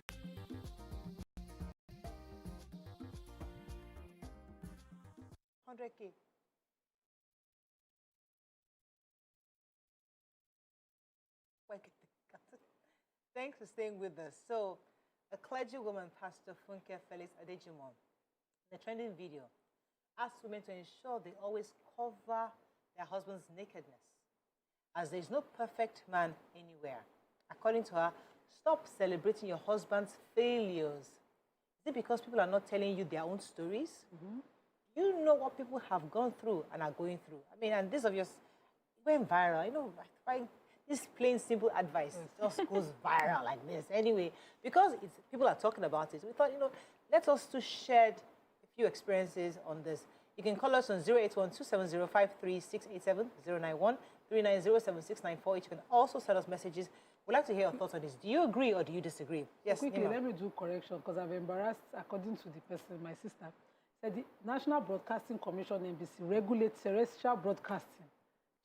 Thanks for staying with us. So, a clergy woman, Pastor Funke Felix Adejimon, in a trending video, asked women to ensure they always cover their husband's nakedness, as there is no perfect man anywhere. According to her, stop celebrating your husband's failures. Is it because people are not telling you their own stories? You know what people have gone through and are going through. I mean, and this of yours went viral. You know, this plain, simple advice just goes viral like this. Anyway, because people are talking about it, we thought, you know, let us to share a few experiences on this. You can call us on 081-270-53687, 091-390-7694. You can also send us messages. We'd like to hear your thoughts on this. Do you agree or do you disagree? Yes, quickly, Nima. let me do correction because I've embarrassed, according to the person, my sister, said the National Broadcasting Commission, NBC, regulates terrestrial broadcasting.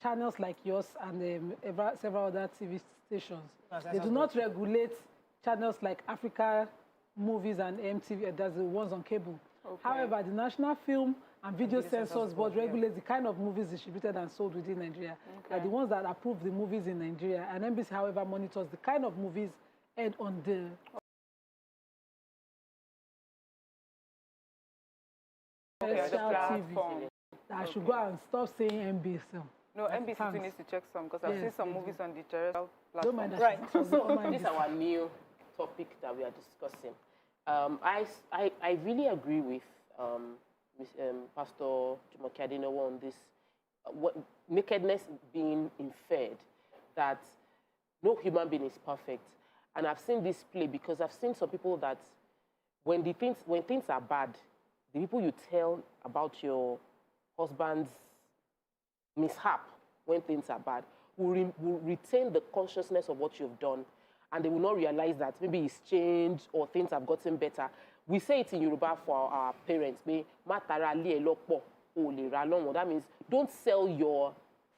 Channels like yours and several other TV stations. They do not regulate channels like Africa Movies and MTV, that's the ones on cable. Okay. However, the National Film and Video Censors Board regulates the kind of movies distributed and sold within Nigeria. Are the ones that approve the movies in Nigeria. And NBC, however, monitors the kind of movies aired on the terrestrial TV. I should go and stop saying NBC. No, NBC needs to check some because I've seen some movies on the terrestrial platform. Don't mind that. Right. This is our new topic that we are discussing. I really agree with Pastor Jumoke Adenowo on this. Nakedness being inferred, that no human being is perfect. And I've seen this play because I've seen some people that when things are bad, the people you tell about your husband's mishap when things are bad will retain the consciousness of what you've done, and they will not realize that maybe it's changed or things have gotten better. We say it in Yoruba for our parents. That means don't sell your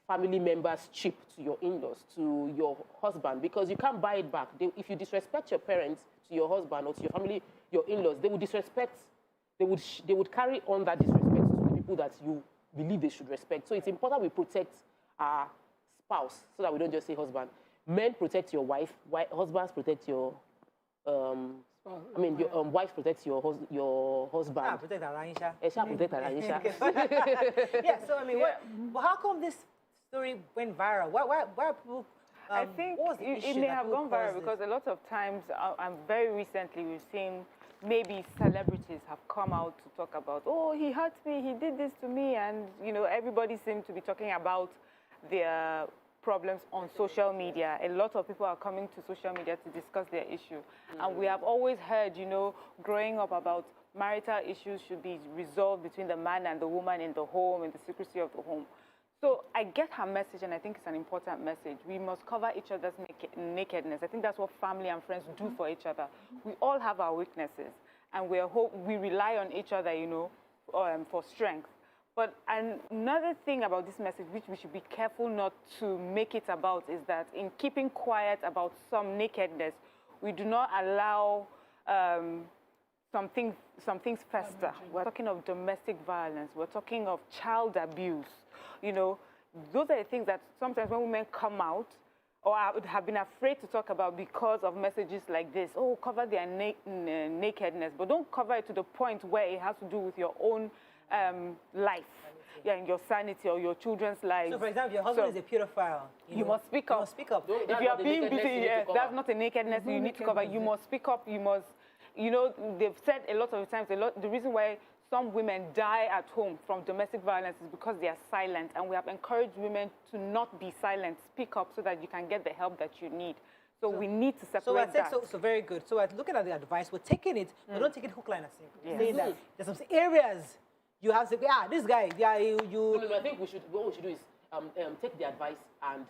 family members cheap to your in-laws, to your husband, because you can't buy it back. If you disrespect your parents to your husband or to your family, your in-laws, they would disrespect. They would carry on that disrespect to the people that you believe they should respect. So it's important we protect our spouse so that we don't just say husband. Men protect your wife. Husbands protect your your wife protects your husband. Protect Aranyisha. Protect Aranyisha. Yeah. So I mean, how come this story went viral? Why are people? I think it may have gone viral because a lot of times, and very recently, we've seen maybe celebrities have come out to talk about, oh, he hurt me, he did this to me, and you know, everybody seems to be talking about their problems on social media. A lot of people are coming to social media to discuss their issue. And we have always heard, you know, growing up about marital issues should be resolved between the man and the woman in the home, in the secrecy of the home. So I get her message, and I think it's an important message. We must cover each other's nakedness. I think that's what family and friends do for each other. We all have our weaknesses, and we rely on each other, you know, for strength. But another thing about this message, which we should be careful not to make it about, is that in keeping quiet about some nakedness, we do not allow some things fester. We're talking of domestic violence. We're talking of child abuse. You know, those are the things that sometimes when women come out or have been afraid to talk about because of messages like this. Oh, cover their nakedness, but don't cover it to the point where it has to do with your own life. Yeah, and your sanity or your children's lives. So, for example, your husband is a pedophile. You must speak up. You must speak up. If you are being busy, that's not a nakedness you need to cover. You must speak up. You must, you know, they've said a lot of times, the reason why some women die at home from domestic violence is because they are silent. And we have encouraged women to not be silent. Speak up so that you can get the help that you need. So we need to separate that. So very good. So looking at the advice, we're taking it, but don't take it hook, line, and sinker. Saying that there's some areas you have to say, this guy, No, I think what we should do is take the advice, and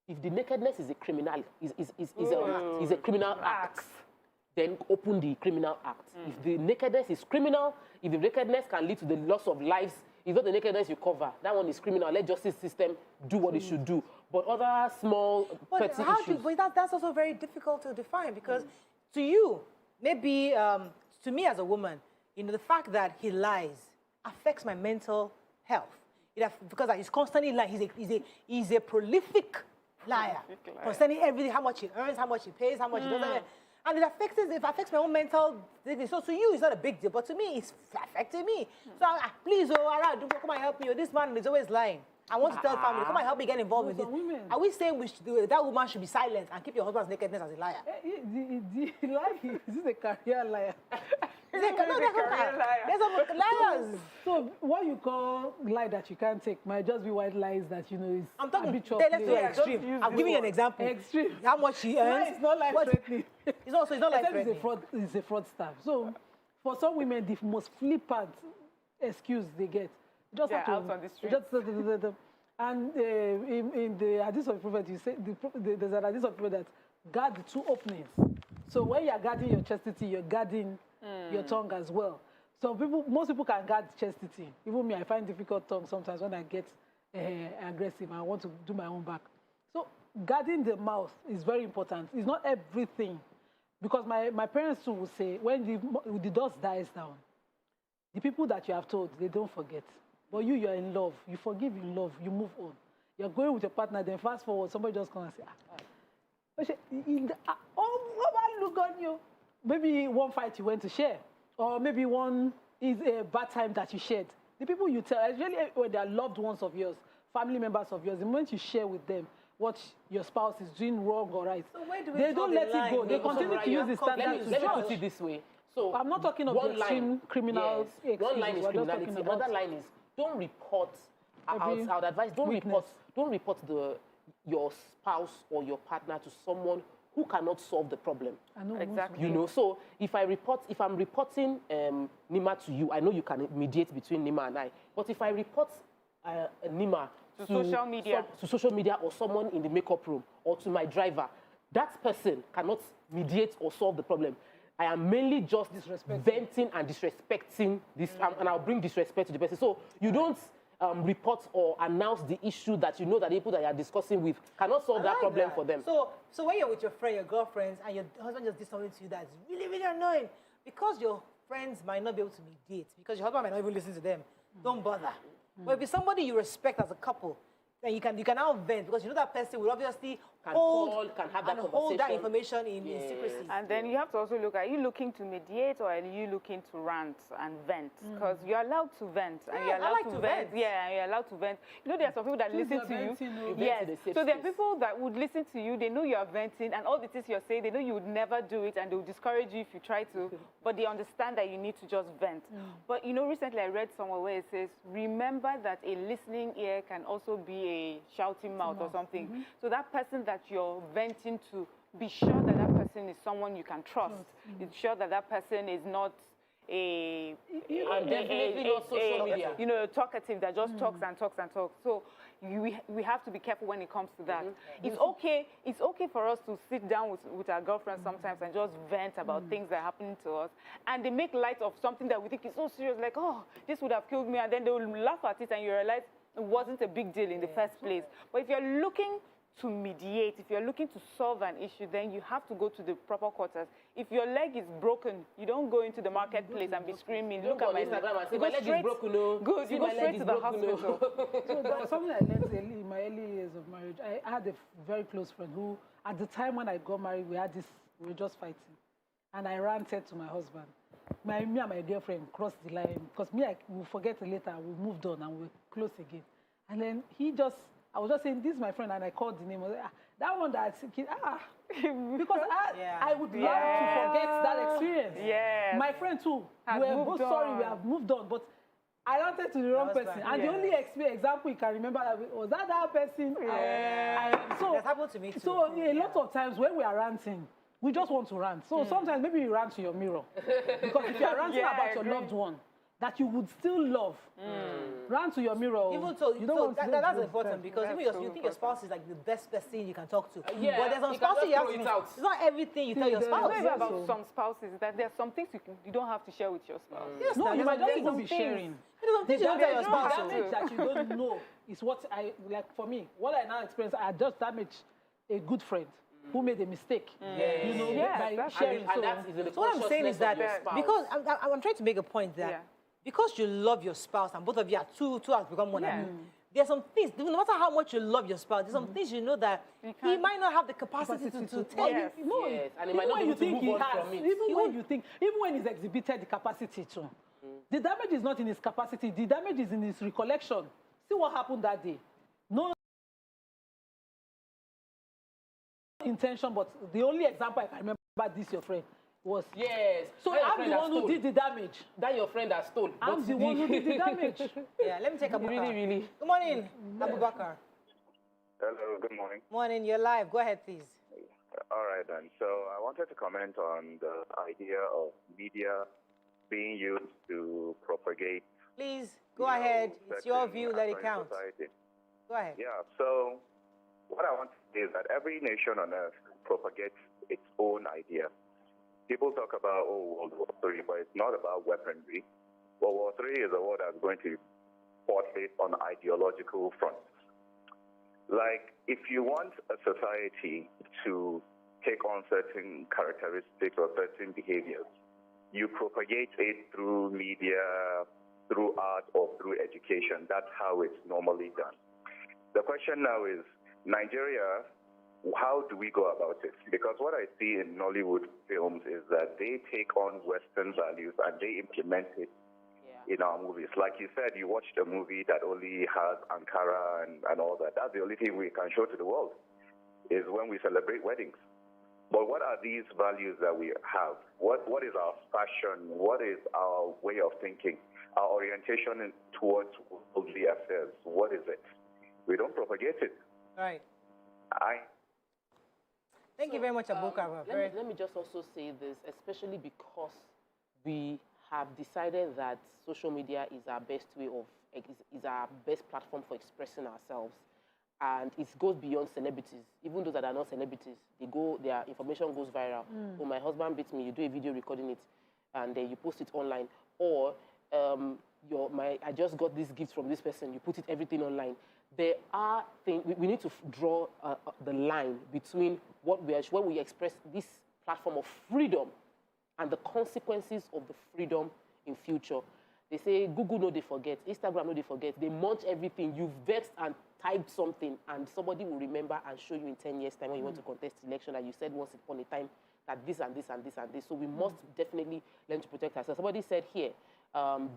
if the nakedness is a criminal, is a criminal act, then open the criminal act. If the nakedness is criminal, if the nakedness can lead to the loss of lives, it's not the nakedness you cover. That one is criminal. Let justice system do what it should do. But other small petty issues. But that's also very difficult to define, because to you, maybe to me as a woman, you know, the fact that he lies affects my mental health. Because he's constantly lying. He's a prolific liar. Concerning everything, how much he earns, how much he pays, how much he doesn't. And it affects my own mental dignity. So to you, it's not a big deal, but to me, it's affecting me. So please, come and help me. This man is always lying. I want to tell family, come and help me get involved with this. Are we saying that woman should be silent and keep your husband's nakedness as a liar? The lie is a career liar. There's some liars. So what you call lie that you can't take might just be white lies that you know is. I'm talking. Let's do extreme. I'm giving you an example. Extreme. How much he earns? It's not life threatening. It's also not life threatening. It's a fraudster. So for some women, the most flippant excuse they get, just have to out on the street. And in the hadith of the prophet, you say there's an hadith of the prophet that guard the two openings. So when you are guarding your chastity, you're guarding your tongue as well. So most people can guard chastity. Even me, I find difficult tongue sometimes when I get aggressive. I want to do my own back. So guarding the mouth is very important. It's not everything. Because my parents too will say, when the dust dies down, the people that you have told, they don't forget. But you're in love. You forgive in love. You move on. You're going with your partner, then fast forward, somebody just comes and say, look on you. Maybe one fight you went to share, or maybe one is a bad time that you shared. The people you tell, especially when they are loved ones of yours, family members of yours, the moment you share with them what your spouse is doing wrong or right, they don't let it go. They continue to use the standard to Let me put it this way. So I'm not talking of the extreme criminal. Yes. One line is criminality. Another line is don't report. I would advise don't report your spouse or your partner to someone who cannot solve the problem. I know exactly. You know, so if I'm reporting Nima to you, I know you can mediate between Nima and I. But if I report Nima to social media, to social media, or someone in the makeup room, or to my driver, that person cannot mediate or solve the problem. I am mainly just venting and disrespecting this, and I'll bring disrespect to the person. So you don't report or announce the issue that you know that the people that you are discussing with cannot solve that problem for them. So when you're with your friend, your girlfriends, and your husband just did something to you that's really, really annoying, because your friends might not be able to mediate, because your husband might not even listen to them, don't bother. But if it's somebody you respect as a couple, then you can now vent, because you know that person will obviously hold that information in secrecy. And then you have to also look, are you looking to mediate or are you looking to rant and vent? Because you're allowed to vent. And you're allowed to vent. Yeah, you're allowed to vent. You know, there are some people that listen to you. Yes. So there are people that would listen to you, they know you're venting, and all the things you're saying, they know you would never do it, and they will discourage you if you try to, but they understand that you need to just vent. But you know, recently I read somewhere where it says, remember that a listening ear can also be a shouting mouth or something. So that person that you're venting to, be sure that that person is someone you can trust. Be sure that that person is not a social media. You know, a talkative that just talks and talks and talks. So we have to be careful when it comes to that. It's okay for us to sit down with our girlfriends sometimes and just vent about things that are happening to us. And they make light of something that we think is so serious, like, oh, this would have killed me. And then they will laugh at it and you realize it wasn't a big deal in the first place. But if you're looking to mediate. If you're looking to solve an issue, then you have to go to the proper quarters. If your leg is broken, you don't go into the marketplace and be screaming, look at my leg. Instagram and say, my leg is broken, no. Good, you go straight to the hospital. So that's something I learned in my early years of marriage. I had a very close friend who, at the time when I got married, we were just fighting. And I ranted to my husband. Me and my girlfriend crossed the line because I will forget it later. We moved on and we close again. And then I was just saying, this is my friend, and I called the name. I was like, that one because I would love to forget that experience. Yeah. My friend too. We're both sorry, we have moved on, but I ranted to the wrong person. And the only example you can remember was that person. So that happened to me too. So a lot of times when we are ranting, we just want to rant. So sometimes maybe you rant to your mirror. Because if you are ranting about your loved one that you would still love, rant to your mirror. Even so, that's important because even you think your spouse is like the best person you can talk to. But there's some spouses you have to it's not everything you tell your spouse. It's about some spouses that there are some things you don't have to share with your spouse. Yes, no, you might not even be sharing. The damage that you don't know is what like for me, what I now experience, I just damaged a good friend who made a mistake, by sharing. So what I'm saying is that because I'm trying to make a point that because you love your spouse and both of you are two has become one. There are some things, no matter how much you love your spouse, there's some things you know that he might not have the capacity to tell you. And he might not be able to move on from it. Even when he's exhibited the capacity to, the damage is not in his capacity, the damage is in his recollection. See what happened that day. No intention, but the only example I can remember this your friend was so I'm the one who did the damage. That your friend has stole. I'm the one who did the damage. Let me take a really. Good morning, Abubakar. Hello, good morning. Morning, you're live. Go ahead, please. All right, then. So I wanted to comment on the idea of media being used to propagate. Please, go ahead. It's your view. Let it count. Society. Go ahead. Yeah, so what I want to say is that every nation on earth propagates its own idea. People talk about, World War III, but it's not about weaponry. World War III is a war that's going to portray on ideological fronts. Like, if you want a society to take on certain characteristics or certain behaviors, you propagate it through media, through art, or through education. That's how it's normally done. The question now is, Nigeria, how do we go about it? Because what I see in Nollywood films is that they take on Western values and they implement it in our movies. Like you said, you watched a movie that only has Ankara and all that. That's the only thing we can show to the world, is when we celebrate weddings. But what are these values that we have? What is our fashion? What is our way of thinking? Our orientation towards worldly affairs? What is it? We don't propagate it. Right. Thank you very much, Abubakar. Let me just also say this, especially because we have decided that social media is our best way of, is our best platform for expressing ourselves. And it goes beyond celebrities. Even those that are not celebrities, their information goes viral. Oh, my husband beats me, you do a video recording it, and then you post it online. Or I just got this gift from this person, you put everything online. There are things, we need to draw the line between when we express this platform of freedom and the consequences of the freedom in future. They say Google no they forget, Instagram no they forget. They munch everything. You've vexed and typed something, and somebody will remember and show you in 10 years' time when you want to contest election that you said once upon a time that this and this and this and this. So we must definitely learn to protect ourselves. Somebody said here,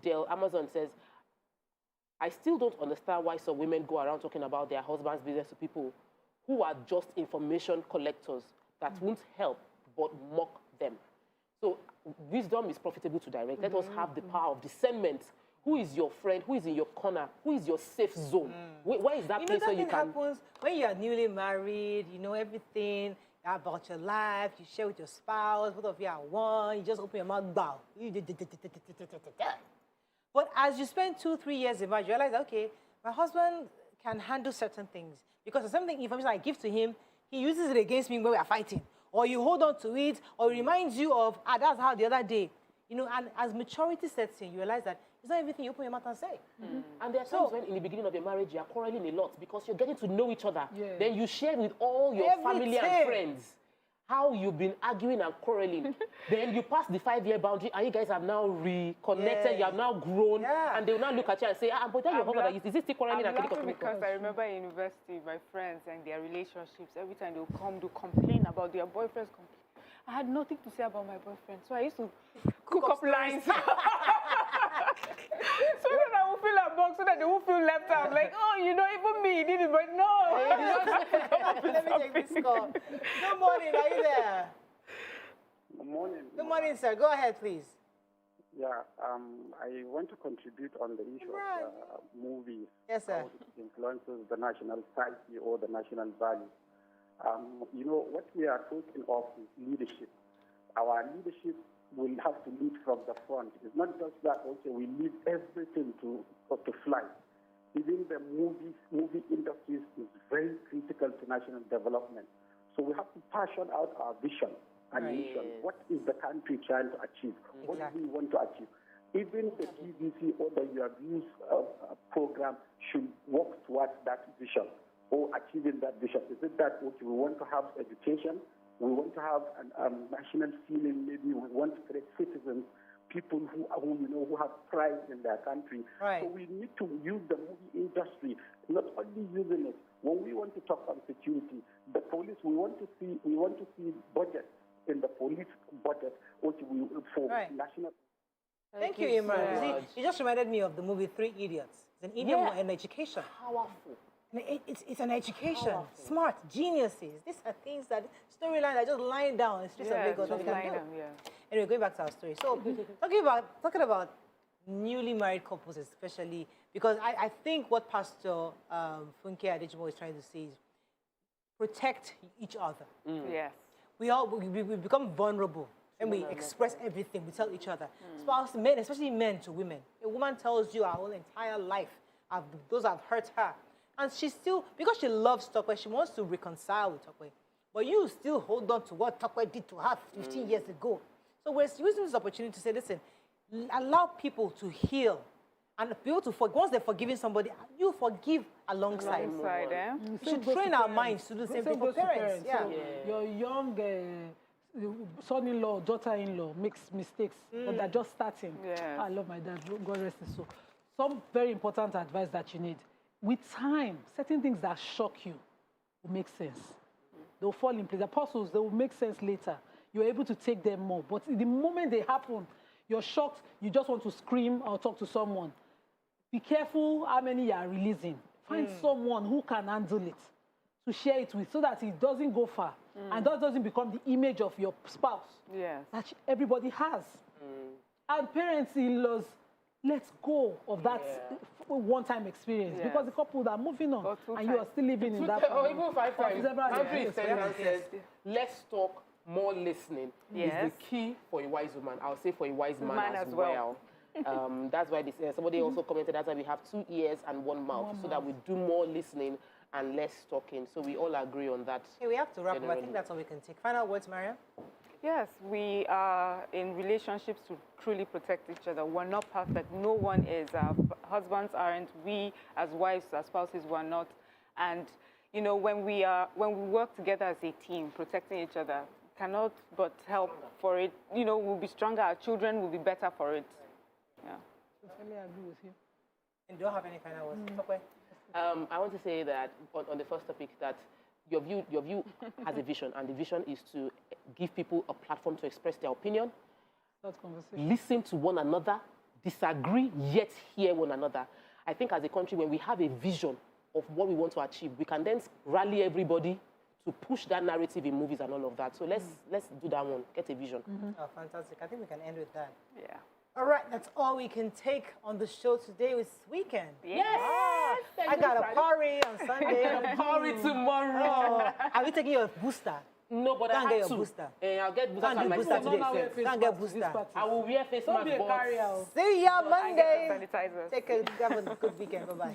Dale Amazon says, I still don't understand why some women go around talking about their husband's business to people who are just information collectors that won't help but mock them. So wisdom is profitable to direct. Let us have the power of discernment. Who is your friend? Who is in your corner? Who is your safe zone? Where is that place where you can... happens when you are newly married, you know everything about your life, you share with your spouse, both of you are one, you just open your mouth, bow. But as you spend 2-3 years in marriage, you realize, okay, my husband can handle certain things. Because there's something, information I give to him, he uses it against me when we are fighting. Or you hold on to it, or it reminds you of, that's how the other day, You know, and as maturity sets in, you realize that it's not everything you open your mouth and say. And there are times when in the beginning of your marriage, you are quarreling a lot because you're getting to know each other. Then you share with all your family and friends how you've been arguing and quarreling. Then you pass the 5-year boundary and you guys have now reconnected, you have now grown, and they will now look at you and say, but then your husband, is he still quarreling? I'm laughing because I remember in university, my friends and their relationships, every time they will come to complain about their boyfriends. I had nothing to say about my boyfriend, so I used to cook up lines. So that I would feel a box, so that they would feel left out. Like, oh, you know, even me, he did it, but no. Let me take this call. Good morning, are you there? Good morning. Good morning, sir. Go ahead, please. Yeah, I want to contribute on the issue of movies. Yes, sir. How it influences the national psyche or the national values. You know, what we are talking of is leadership. Our leadership will have to lead from the front. It's not just that, okay, we lead everything to fly. Even the movie industry is very critical to national development. So we have to passion out our vision and mission. What is the country trying to achieve? What do we want to achieve? Even the BBC or the Your Views program should work towards that vision or achieving that vision. Is it that okay, we want to have education, we want to have a national feeling, maybe we want to create citizens, people who have pride in their country. So we need to use the movie industry, not only using it. When we want to talk on security, the police, we want to see budget in the police budget, for national. Thank you, Imran. You just reminded me of the movie 3 Idiots. It's an idiom and education. Powerful. It's an education. Smart, geniuses. These are things that, storylines are just lying down in the streets of Lagos. Anyway, going back to our story. So, talking about newly married couples especially, because I think what Pastor Funke Adejumo is trying to say is protect each other. Yes. We become vulnerable and we express everything. We tell each other. Spouse, men, especially men to women. A woman tells you her whole entire life. Those have hurt her. And she still, because she loves Tokwe, she wants to reconcile with Tokwe. But you still hold on to what Tokwe did to her 15 years ago. So we're using this opportunity to say, listen, allow people to heal. And people to forgive. Once they're forgiving somebody, you forgive alongside. We should train our minds to do the same thing for parents. Your young son-in-law, daughter-in-law makes mistakes, but they're just starting. I love my dad. God rest his soul. Some very important advice that you need. With time, certain things that shock you will make sense. They'll fall in place. Apostles, they will make sense later. You're able to take them more. But the moment they happen, you're shocked, you just want to scream or talk to someone. Be careful how many you are releasing. Find someone who can handle it, to share it with, so that it doesn't go far. And that doesn't become the image of your spouse that everybody has. And parents-in-laws, let's go of that one-time experience because the couple that are moving on and you are still living in that. Or even 5 times. Andrew says, let's talk, more listening is the key for a wise woman. I'll say for a wise man as well. That's why somebody also commented that's why we have 2 ears and 1 mouth, so that we do more listening and less talking. So we all agree on that. Okay, we have to wrap up. I think that's all we can take. Final words, Maria? Yes, we are in relationships to truly protect each other. We're not perfect. No one is. Our husbands aren't. We, as wives, as spouses, we're not. And, you know, when we work together as a team, protecting each other, cannot but help for it. You know, we'll be stronger. Our children will be better for it. Yeah. Totally agree with you. And do you have any final words? I want to say that on the first topic that your view has a vision, and the vision is to give people a platform to express their opinion, listen to one another, disagree, yet hear one another. I think as a country, when we have a vision of what we want to achieve, we can then rally everybody to push that narrative in movies and all of that. So let's do that one, get a vision. Oh, fantastic. I think we can end with that. Yeah. All right, that's all we can take on the show today this weekend. Yes! I got a party on Sunday. A party tomorrow. Are we taking your booster? No, but I get have your to. booster. I'll get booster. Can't do booster today. Can't get booster. I will wear face mask. See ya Monday. Take a good weekend. Bye-bye.